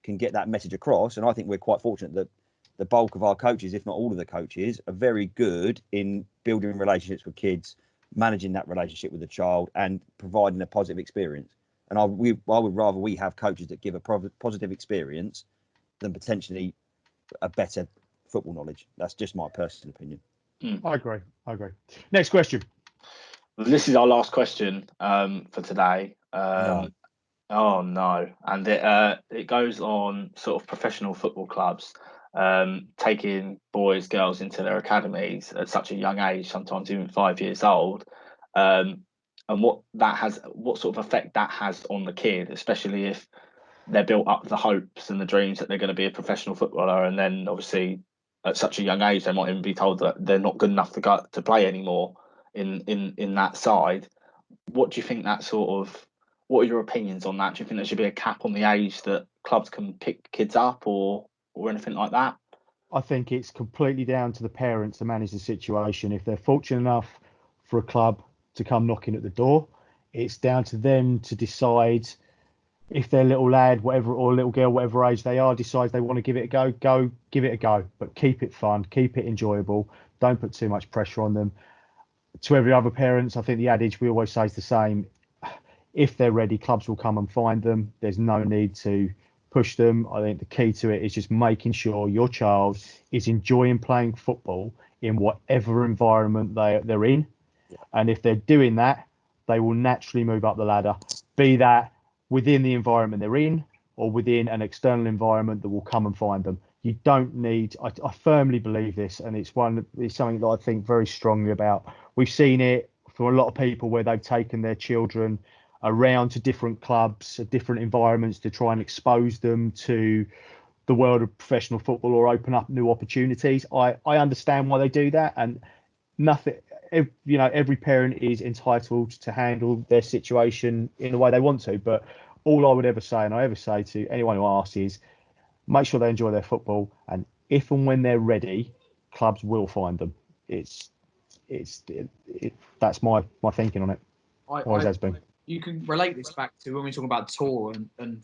can get that message across. And I think we're quite fortunate that the bulk of our coaches, if not all of the coaches, are very good in building relationships with kids, managing that relationship with the child, and providing a positive experience. And I would rather we have coaches that give a positive experience than potentially a better football knowledge. That's just my personal opinion. I agree. Next question. This is our last question for today. No. Oh no, and it goes on sort of professional football clubs taking boys, girls into their academies at such a young age, sometimes even 5 years old, and what sort of effect that has on the kid, especially if they're built up the hopes and the dreams that they're going to be a professional footballer, and then obviously at such a young age they might even be told that they're not good enough to play anymore in that side. What do you think what are your opinions on that? Do you think there should be a cap on the age that clubs can pick kids up or anything like that? I think it's completely down to the parents to manage the situation. If they're fortunate enough for a club to come knocking at the door, it's down to them to decide if their little lad, whatever, or little girl, whatever age they are, decides they want to give it a go, give it a go. But keep it fun, keep it enjoyable. Don't put too much pressure on them. To every other parents, I think the adage we always say is the same. If they're ready, clubs will come and find them. There's no need to push them. I think the key to it is just making sure your child is enjoying playing football in whatever environment they're in. And if they're doing that, they will naturally move up the ladder, be that within the environment they're in or within an external environment that will come and find them. You don't need, I firmly believe this, and it's something that I think very strongly about. We've seen it for a lot of people where they've taken their children around to different clubs, different environments to try and expose them to the world of professional football or open up new opportunities. I understand why they do that, and nothing, every parent is entitled to handle their situation in the way they want to. But all I would ever say, and I ever say to anyone who asks, is make sure they enjoy their football, and if and when they're ready, clubs will find them. That's my thinking on it. Always has been. You can relate this back to when we talk about tour and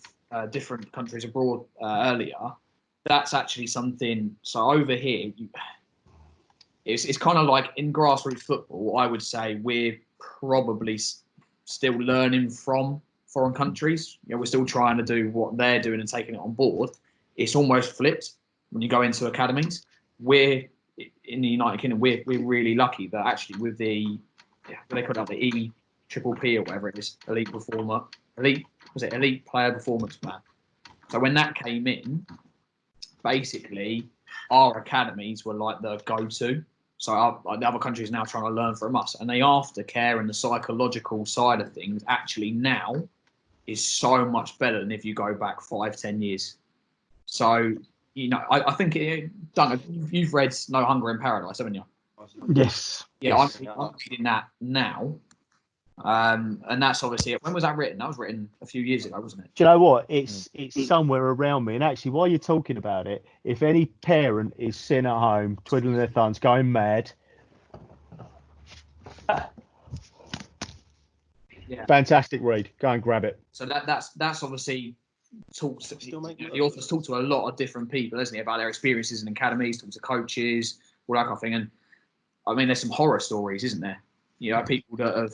different countries abroad earlier. That's actually something. So over here, it's kind of like in grassroots football. I would say we're probably still learning from foreign countries. We're still trying to do what they're doing and taking it on board. It's almost flipped when you go into academies. We're in the United Kingdom. We're really lucky that actually with the they call it the EPP or whatever it is, elite player performance plan. So when that came in, basically our academies were like the go-to. So the other countries now trying to learn from us, and the aftercare and the psychological side of things actually now is so much better than if you go back 5-10 years. So I think you've read No Hunger in Paradise, haven't you? Yes. Yeah, yes. I'm reading that now. And that's obviously, when was that written? That was written a few years ago, wasn't it? Do you know what? It's somewhere around me. And actually, while you're talking about it, if any parent is sitting at home, twiddling their thumbs, going mad, fantastic read. Go and grab it. So that's obviously the author's talked to a lot of different people, isn't he, about their experiences in academies, talked to coaches, all that kind of thing. And I mean, there's some horror stories, isn't there? People that have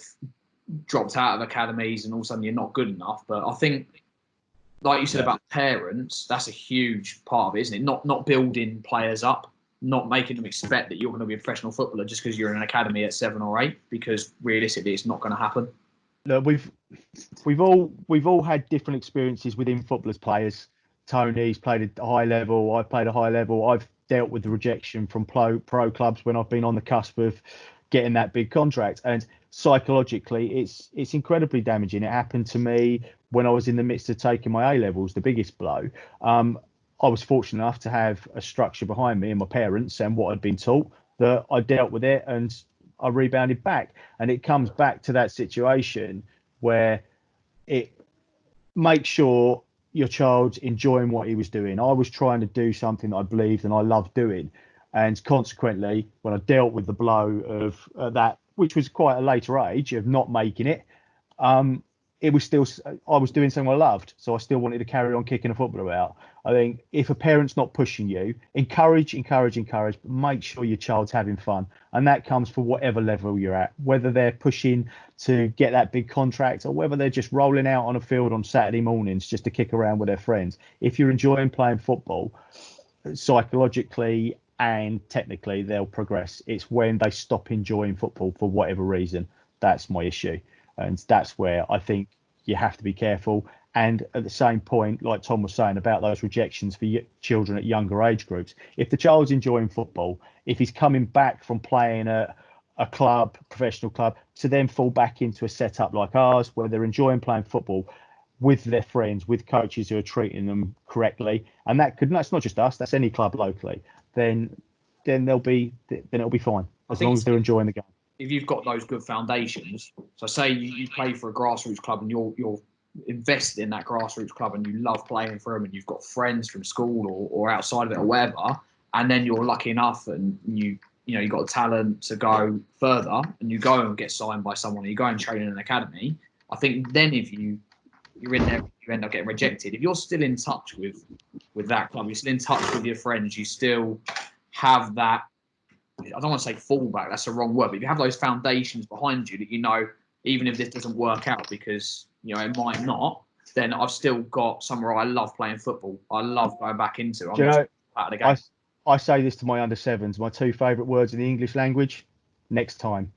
dropped out of academies and all of a sudden you're not good enough. But I think, like you said about parents, that's a huge part of it, isn't it? Not building players up, not making them expect that you're going to be a professional footballer just because you're in an academy at 7 or 8, because realistically it's not going to happen. Look, we've all had different experiences within football as players. Tony's played at a high level. I've played at a high level. I've dealt with the rejection from pro clubs when I've been on the cusp of getting that big contract, and psychologically it's incredibly damaging. It happened to me when I was in the midst of taking my A levels, the biggest blow. I was fortunate enough to have a structure behind me and my parents and what I'd been taught, that I dealt with it and I rebounded back. And it comes back to that situation where it makes sure your child's enjoying what he was doing. I was trying to do something that I believed and I loved doing. And consequently, when I dealt with the blow of that, which was quite a later age of not making it, it was still, I was doing something I loved. So I still wanted to carry on kicking a football about. I think if a parent's not pushing you, encourage, but make sure your child's having fun. And that comes for whatever level you're at, whether they're pushing to get that big contract or whether they're just rolling out on a field on Saturday mornings just to kick around with their friends. If you're enjoying playing football, psychologically and technically they'll progress. It's when they stop enjoying football for whatever reason, that's my issue. And that's where I think you have to be careful. And at the same point, like Tom was saying about those rejections for children at younger age groups, if the child's enjoying football, if he's coming back from playing a club, professional club, to then fall back into a setup like ours where they're enjoying playing football with their friends, with coaches who are treating them correctly, and that's not just us, that's any club locally, then it'll be fine as long as they're enjoying the game. If you've got those good foundations, so say you play for a grassroots club and you're invested in that grassroots club and you love playing for them and you've got friends from school or outside of it or whatever, and then you're lucky enough and you've got talent to go further, and you go and get signed by someone, you go and train in an academy. I think then if you're in there, you end up getting rejected. If you're still in touch with that club, you're still in touch with your friends, you still have that, I don't want to say fallback, that's the wrong word, but if you have those foundations behind you that even if this doesn't work out, because it might not, then I've still got somewhere I love playing football. I love going back into. I'm just out of the game. I say this to my under sevens, my two favourite words in the English language: next time.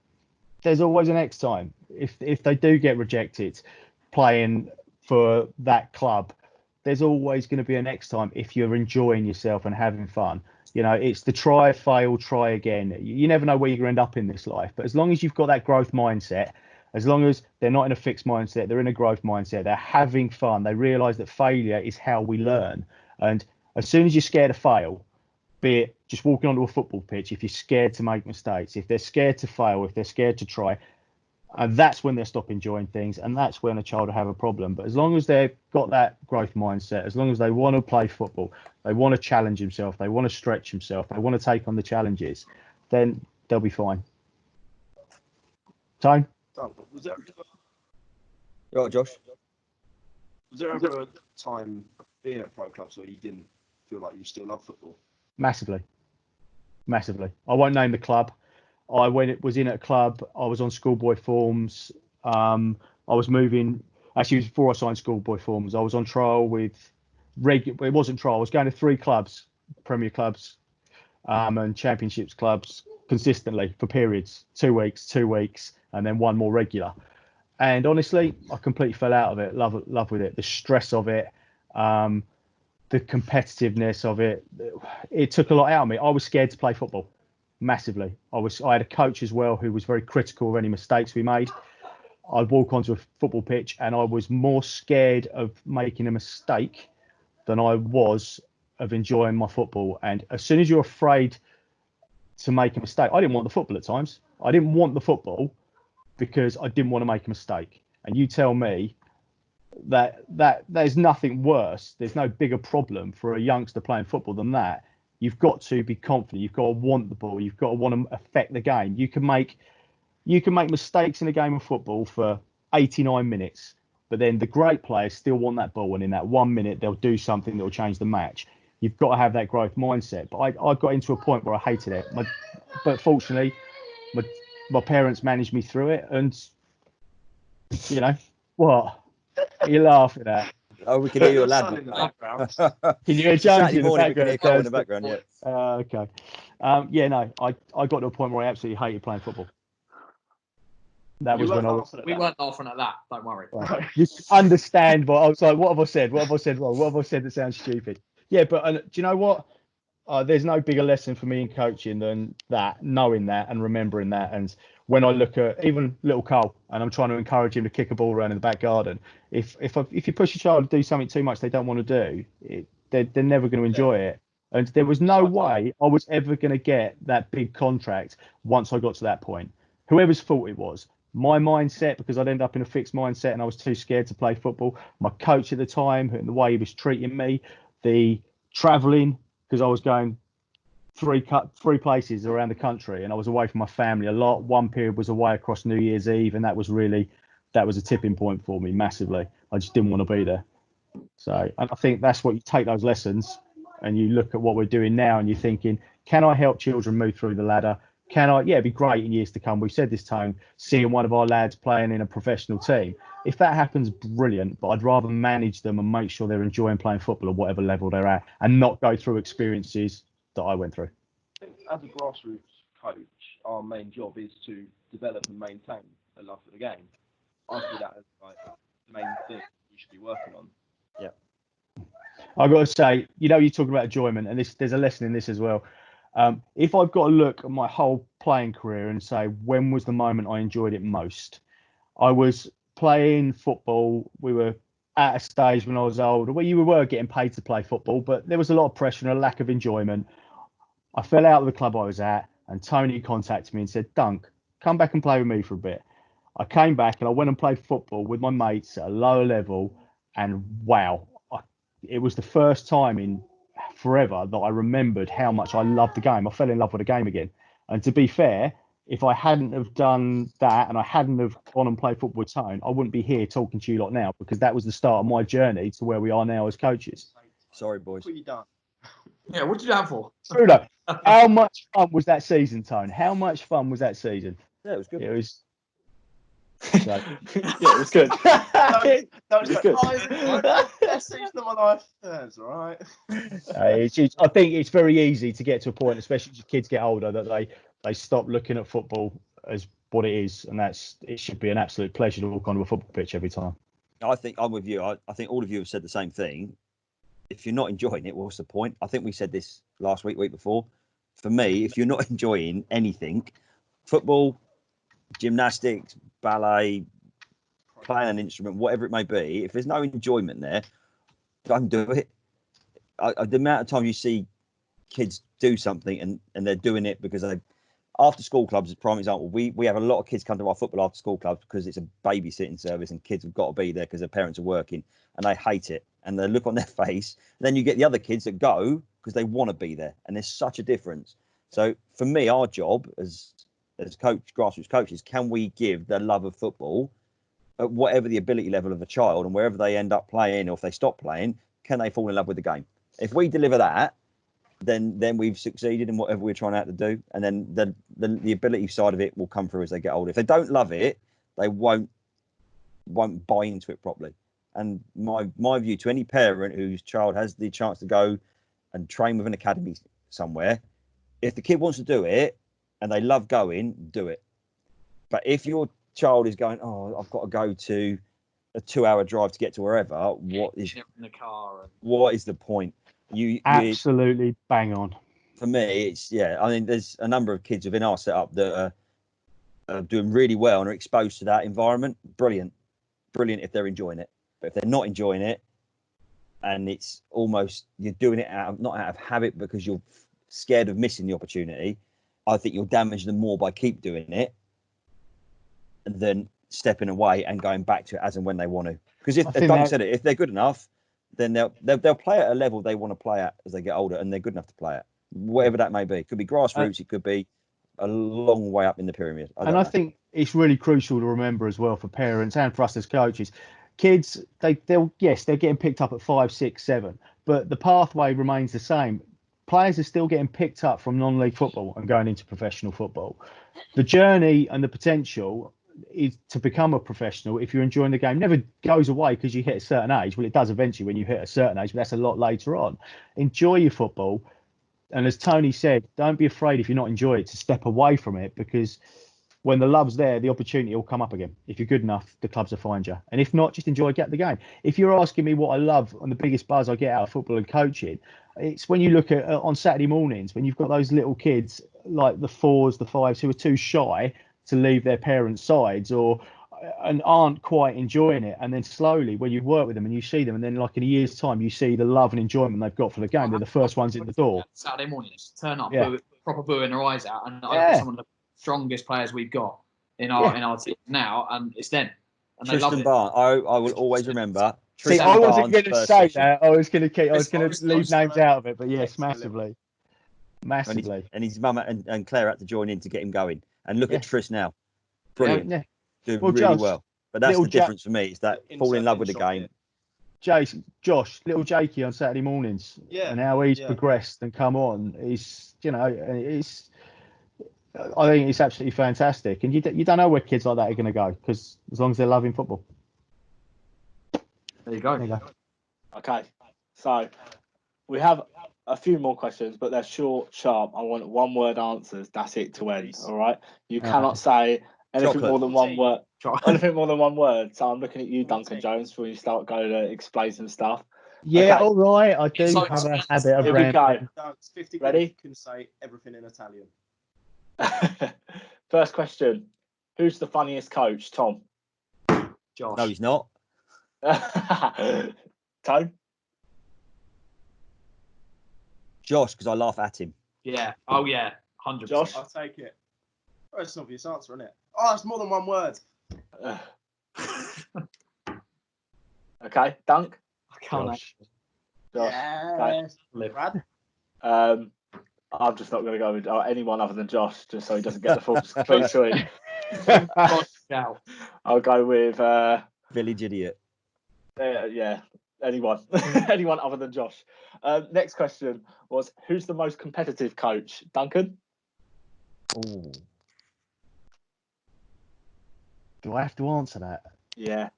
There's always a next time. If they do get rejected playing for that club, there's always going to be a next time if you're enjoying yourself and having fun. It's the try, fail, try again. You never know where you're going to end up in this life. But as long as you've got that growth mindset, as long as they're not in a fixed mindset, they're in a growth mindset, they're having fun, they realise that failure is how we learn. And as soon as you're scared to fail, be it just walking onto a football pitch, if you're scared to make mistakes, if they're scared to fail, if they're scared to try, and that's when they stop enjoying things, and that's when a child will have a problem. But as long as they've got that growth mindset, as long as they want to play football, they want to challenge themselves, they want to stretch themselves, they want to take on the challenges, then they'll be fine. Tone? Was there You all right, Josh? Was there ever a time being at pro clubs where you didn't feel like you still love football? Massively. I won't name the club. Was in at a club. I was on schoolboy forms. I was moving. Actually, it was before I signed schoolboy forms. I was on trial with It wasn't trial. I was going to 3 clubs, Premier clubs, and Championships clubs consistently for periods, 2 weeks, and then one more regular. And honestly, I completely fell out of it. Love with it. The stress of it, the competitiveness of it. It took a lot out of me. I was scared to play football, massively. I had a coach as well who was very critical of any mistakes we made. I'd walk onto a football pitch and I was more scared of making a mistake than I was of enjoying my football. And as soon as you're afraid to make a mistake, I didn't want the football at times. I didn't want the football because I didn't want to make a mistake. And you tell me that there's nothing worse, there's no bigger problem for a youngster playing football than that. You've got to be confident, you've got to want the ball, you've got to want to affect the game. You can make mistakes in a game of football for 89 minutes, but then the great players still want that ball, and in that 1 minute they'll do something that will change the match. You've got to have that growth mindset. But I got into a point where I hated it. But fortunately, my parents managed me through it, and what are you laughing at? Oh, we can hear your lad. In the background. Can you hear Jones Saturday in the morning, we can hear Cole in the background? background. Yeah. Okay. I got to a point where I absolutely hated playing football. That was when we weren't laughing at that. Don't worry. Right. You understand what I was like. What have I said? What have I said wrong? What have I said that sounds stupid? Yeah, but do you know what? There's no bigger lesson for me in coaching than that, knowing that and remembering that. And when I look at even little Cole, and I'm trying to encourage him to kick a ball around in the back garden, if you push a child to do something too much they don't want to do, they're never going to enjoy it. And there was no way I was ever going to get that big contract once I got to that point. Whoever's fault it was. My mindset, because I'd end up in a fixed mindset and I was too scared to play football. My coach at the time, and the way he was treating me, the travelling, because I was going three places around the country and I was away from my family a lot. One period was away across New Year's Eve, and that was a tipping point for me massively. I just didn't want to be there. So, and I think that's what you take those lessons and you look at what we're doing now and you're thinking, can I help children move through the ladder? Can I? Yeah, it'd be great in years to come. We've said this time, seeing one of our lads playing in a professional team. If that happens, brilliant. But I'd rather manage them and make sure they're enjoying playing football at whatever level they're at, and not go through experiences that I went through. I think as a grassroots coach, our main job is to develop and maintain a love for the game. I see that as like the main thing you should be working on. Yeah. I've got to say, you're talking about enjoyment, and there's a lesson in this as well. If I've got to look at my whole playing career and say, when was the moment I enjoyed it most? I was playing football. We were at a stage when I was older where you were getting paid to play football, but there was a lot of pressure and a lack of enjoyment. I fell out of the club I was at, and Tony contacted me and said, Dunk, come back and play with me for a bit. I came back and I went and played football with my mates at a lower level, and wow, it was the first time in forever that I remembered how much I loved the game. I fell in love with the game again. And to be fair, if I hadn't have done that and I hadn't have gone and played football with Tone, I wouldn't be here talking to you lot now, because that was the start of my journey to where we are now as coaches. Sorry, boys. What you done? Yeah, what did you do that for? Bruno, how much fun was that season, Tone? How much fun was that season? Yeah, it was good. It was. Yeah, it was good. That was It's good. good. Best season of my life. That's all right. I think it's very easy to get to a point, especially as kids get older, that they stop looking at football as what it is, and it should be an absolute pleasure to walk onto a football pitch every time. I think I'm with you. I think all of you have said the same thing. If you're not enjoying it, what's the point? I think we said this last week before. For me, if you're not enjoying anything, football, gymnastics, ballet, playing an instrument, whatever it may be, if there's no enjoyment there, don't do it. The amount of time you see kids do something and they're doing it because they, after school clubs, as a prime example, we have a lot of kids come to our football after school clubs because it's a babysitting service and kids have got to be there because their parents are working and they hate it and the look on their face. Then you get the other kids that go because they want to be there, and there's such a difference. So for me, our job as grassroots coaches, can we give the love of football at whatever the ability level of a child and wherever they end up playing, or if they stop playing, can they fall in love with the game? If we deliver that, then we've succeeded in whatever we're trying out to do, and then the ability side of it will come through as they get older. If they don't love it, they won't buy into it properly. And my view to any parent whose child has the chance to go and train with an academy somewhere, if the kid wants to do it and they love going, do it. But if your child is going, oh, I've got to go to a 2-hour drive to get to wherever, what is in the car? what is the point? You Absolutely bang on. For me, it's I mean, there's a number of kids within our setup that are doing really well and are exposed to that environment. Brilliant if they're enjoying it. But if they're not enjoying it, and it's almost you're doing it not out of habit because you're scared of missing the opportunity, I think you'll damage them more by keep doing it than stepping away and going back to it as and when they want to. Because if Doug said it, if they're good enough, then they'll play at a level they want to play at as they get older, and they're good enough to play at whatever that may be. It could be grassroots, it could be a long way up in the pyramid. I think it's really crucial to remember as well for parents and for us as coaches. Kids, they're getting picked up at 5, 6, 7, but the pathway remains the same. Players are still getting picked up from non-league football and going into professional football. The journey and the potential is to become a professional. If you're enjoying the game, never goes away because you hit a certain age. Well, it does eventually when you hit a certain age, but that's a lot later on. Enjoy your football. And as Tony said, don't be afraid if you're not enjoying it to step away from it, because when the love's there, the opportunity will come up again. If you're good enough, the clubs will find you. And if not, just get the game. If you're asking me what I love and the biggest buzz I get out of football and coaching, it's when you look at on Saturday mornings, when you've got those little kids like the 4s, the 5s who are too shy to leave their parents' sides and aren't quite enjoying it. And then slowly when you work with them and you see them, and then like in a year's time, you see the love and enjoyment they've got for the game. They're the first ones in the door. Saturday mornings, turn up, Yeah. proper booing their eyes out. And I look at some of the strongest players we've got in our team now, and it's them. And they love Tristan it. Barnes, I will always remember. See, I wasn't going to say that. I was going to leave close. names out of it, but yes, massively. And his mum and Claire had to join in to get him going. And look at Tris now, brilliant, doing really well. But that's the difference for me. Is that fall in love with the game. Josh, little Jakey on Saturday mornings, and how he's progressed and come on is, I think it's absolutely fantastic. And you don't know where kids like that are going to go, because as long as they're loving football. There you go. Okay, so we have a few more questions, but they're short, sharp. I want one-word answers. That's it to end. All right. You cannot say anything more than one word. Anything more than one word. So I'm looking at you, Duncan Jones, before you start going to explain some stuff. Yeah, okay. all right. I do have a habit of rambling. Ready? You can say everything in Italian. First question. Who's the funniest coach? Tom? Josh. No, he's not. Tone? Josh, because I laugh at him. Yeah. Oh, yeah. 100%. Josh? I'll take it. Oh, it's an obvious answer, isn't it? Oh, it's more than one word. Okay, Dunk? I can't. Josh. Yes. Okay. Brad? I'm just not going to go with anyone other than Josh, just so he doesn't get the full clean sweep. I'll go with Village idiot. yeah, anyone, anyone other than Josh. Next question was, who's the most competitive coach? Duncan? Ooh. Do I have to answer that? Yeah.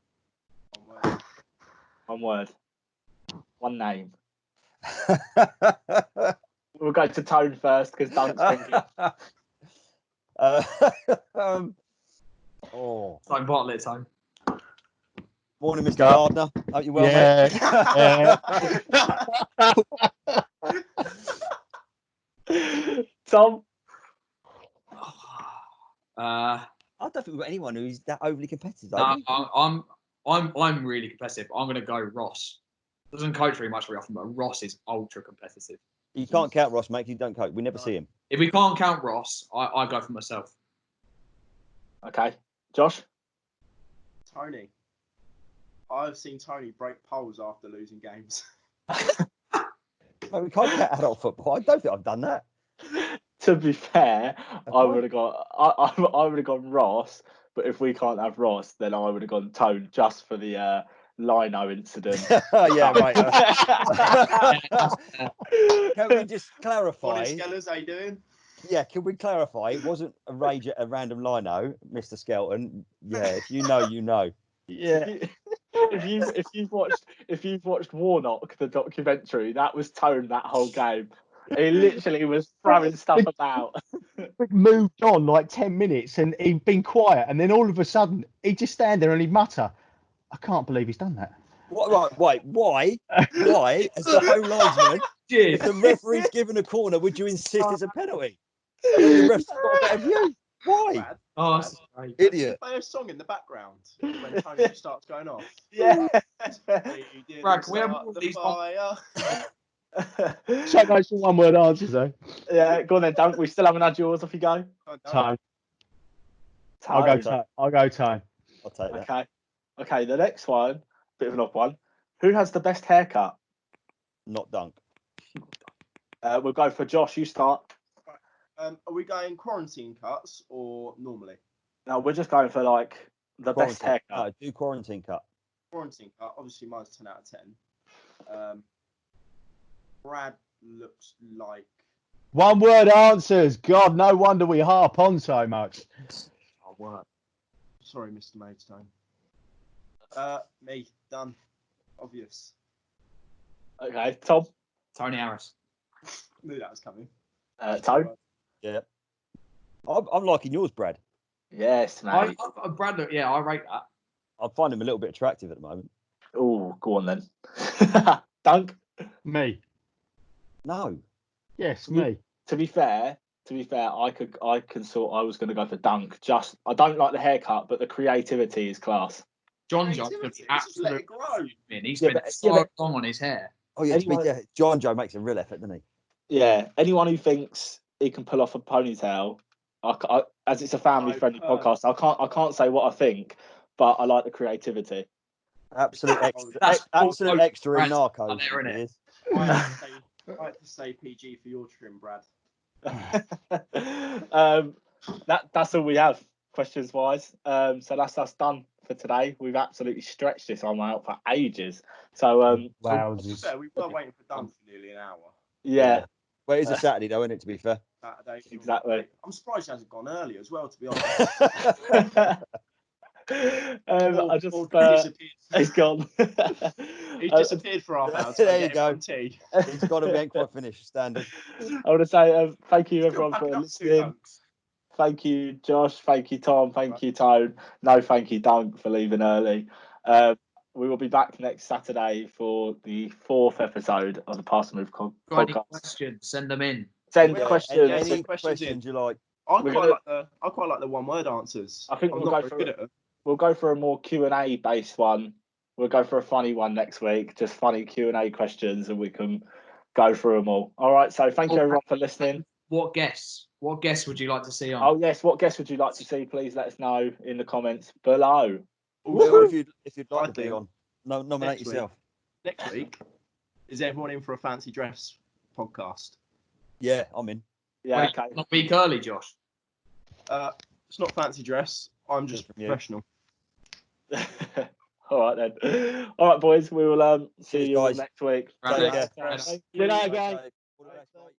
One word. One name. We'll go to Tone first because Dunk's thinking. Time bottle it, time. Morning, Mr. Gardner. Hope you're well, mate. Tom? I don't think we've got anyone who's that overly competitive. No, I'm really competitive. I'm going to go Ross. Doesn't coach very much very often, but Ross is ultra competitive. You can't count Ross, mate. You don't coach. We never see him. If we can't count Ross, I go for myself. Okay, Josh. Tony. I've seen Tony break poles after losing games. No, we can't count adult football. I don't think I've done that. To be fair, I would have gone Ross, but if we can't have Ross, then I would have gone Tone just for the Lino incident. Yeah, right. Can we just clarify? Morning, Skellers, how you doing? Yeah, can we clarify? It wasn't a rage at a random lino, Mr. Skelton. Yeah, if you know, you know. Yeah. If you've watched Warnock, the documentary, that was Tone that whole game. He literally was throwing stuff about. We moved on like 10 minutes and he'd been quiet, and then all of a sudden he'd just stand there and he'd mutter, "I can't believe he's done that." What, right, why? Why, as the home linesman, if the referee's given a corner, would you insist it's a penalty? When the ref's got a better view? Why? Brad, Oh, that's great. Idiot. play a song in the background when Tony starts going off. Yeah. Brad, can we have all the these fire? So much for one word answers, though. Yeah, go on then, Dunk. We still haven't had yours. Off you go. Time. Tone. I'll go time. I'll take that. Okay. The next one, bit of an odd one. Who has the best haircut? Not Dunk. We'll go for Josh. You start. Are we going quarantine cuts or normally? No, we're just going for like the best haircut. No, do quarantine cut. Quarantine cut. Obviously, mine's 10 out of 10. Brad looks like. One word answers. God, no wonder we harp on so much. Sorry, Mr. Maidstone. Me. Done. Obvious. Okay, Tom. Tony Harris. Knew that was coming. Tone. Yeah. I'm liking yours, Brad. Yes, mate. Brad, I rate that. I find him a little bit attractive at the moment. Oh, go on then. Dunk. Me. No. Yes, me. To be fair, I was going to go for Dunk. Just I don't like the haircut, but the creativity is class. John Joe's going to be absolutely grow. He's spent so long on his hair. Oh yeah, John Joe makes a real effort, doesn't he? Yeah, anyone who thinks he can pull off a ponytail, as it's a family-friendly podcast, I can't say what I think, but I like the creativity. Absolute extra in Narcos. I have to say PG for your trim, Brad. That's all we have questions wise. So that's us done for today. We've absolutely stretched this on out for ages. So wow, we were waiting for done for nearly an hour. Yeah. Well, it's a Saturday though, isn't it? To be fair. Saturday. Exactly. I'm surprised he hasn't gone early as well. To be honest. I just he's gone. He's disappeared for half hour. There you go. He's got to be ain't quite finished. Standard. I want to say thank you everyone for listening. Thank you, Josh. Thank you, Tom. Thank you, Tone. No, thank you, Dunk, for leaving early. We will be back next Saturday for the 4th episode of the Pass+Move podcast. Got any questions? Send them in. Send questions. Any questions you like. I quite like the one-word answers. I think we'll go for a more Q&A based one. We'll go for a funny one next week. Just funny Q&A questions, and we can go through them all. All right. So thank you everyone for listening. What guests would you like to see on? Oh yes, what guests would you like to see? Please let us know in the comments below. Also, if you'd like to be on, nominate yourself. Next week, is everyone in for a fancy dress podcast? Yeah, I'm in. Yeah, Wait, okay. not week early, Josh. It's not fancy dress. I'm just Good from you. professional. All right then. All right, boys. We will see Cheers, you all guys. next week. Right, Take next care. time. Good night, Bye. guys. All the best, mate.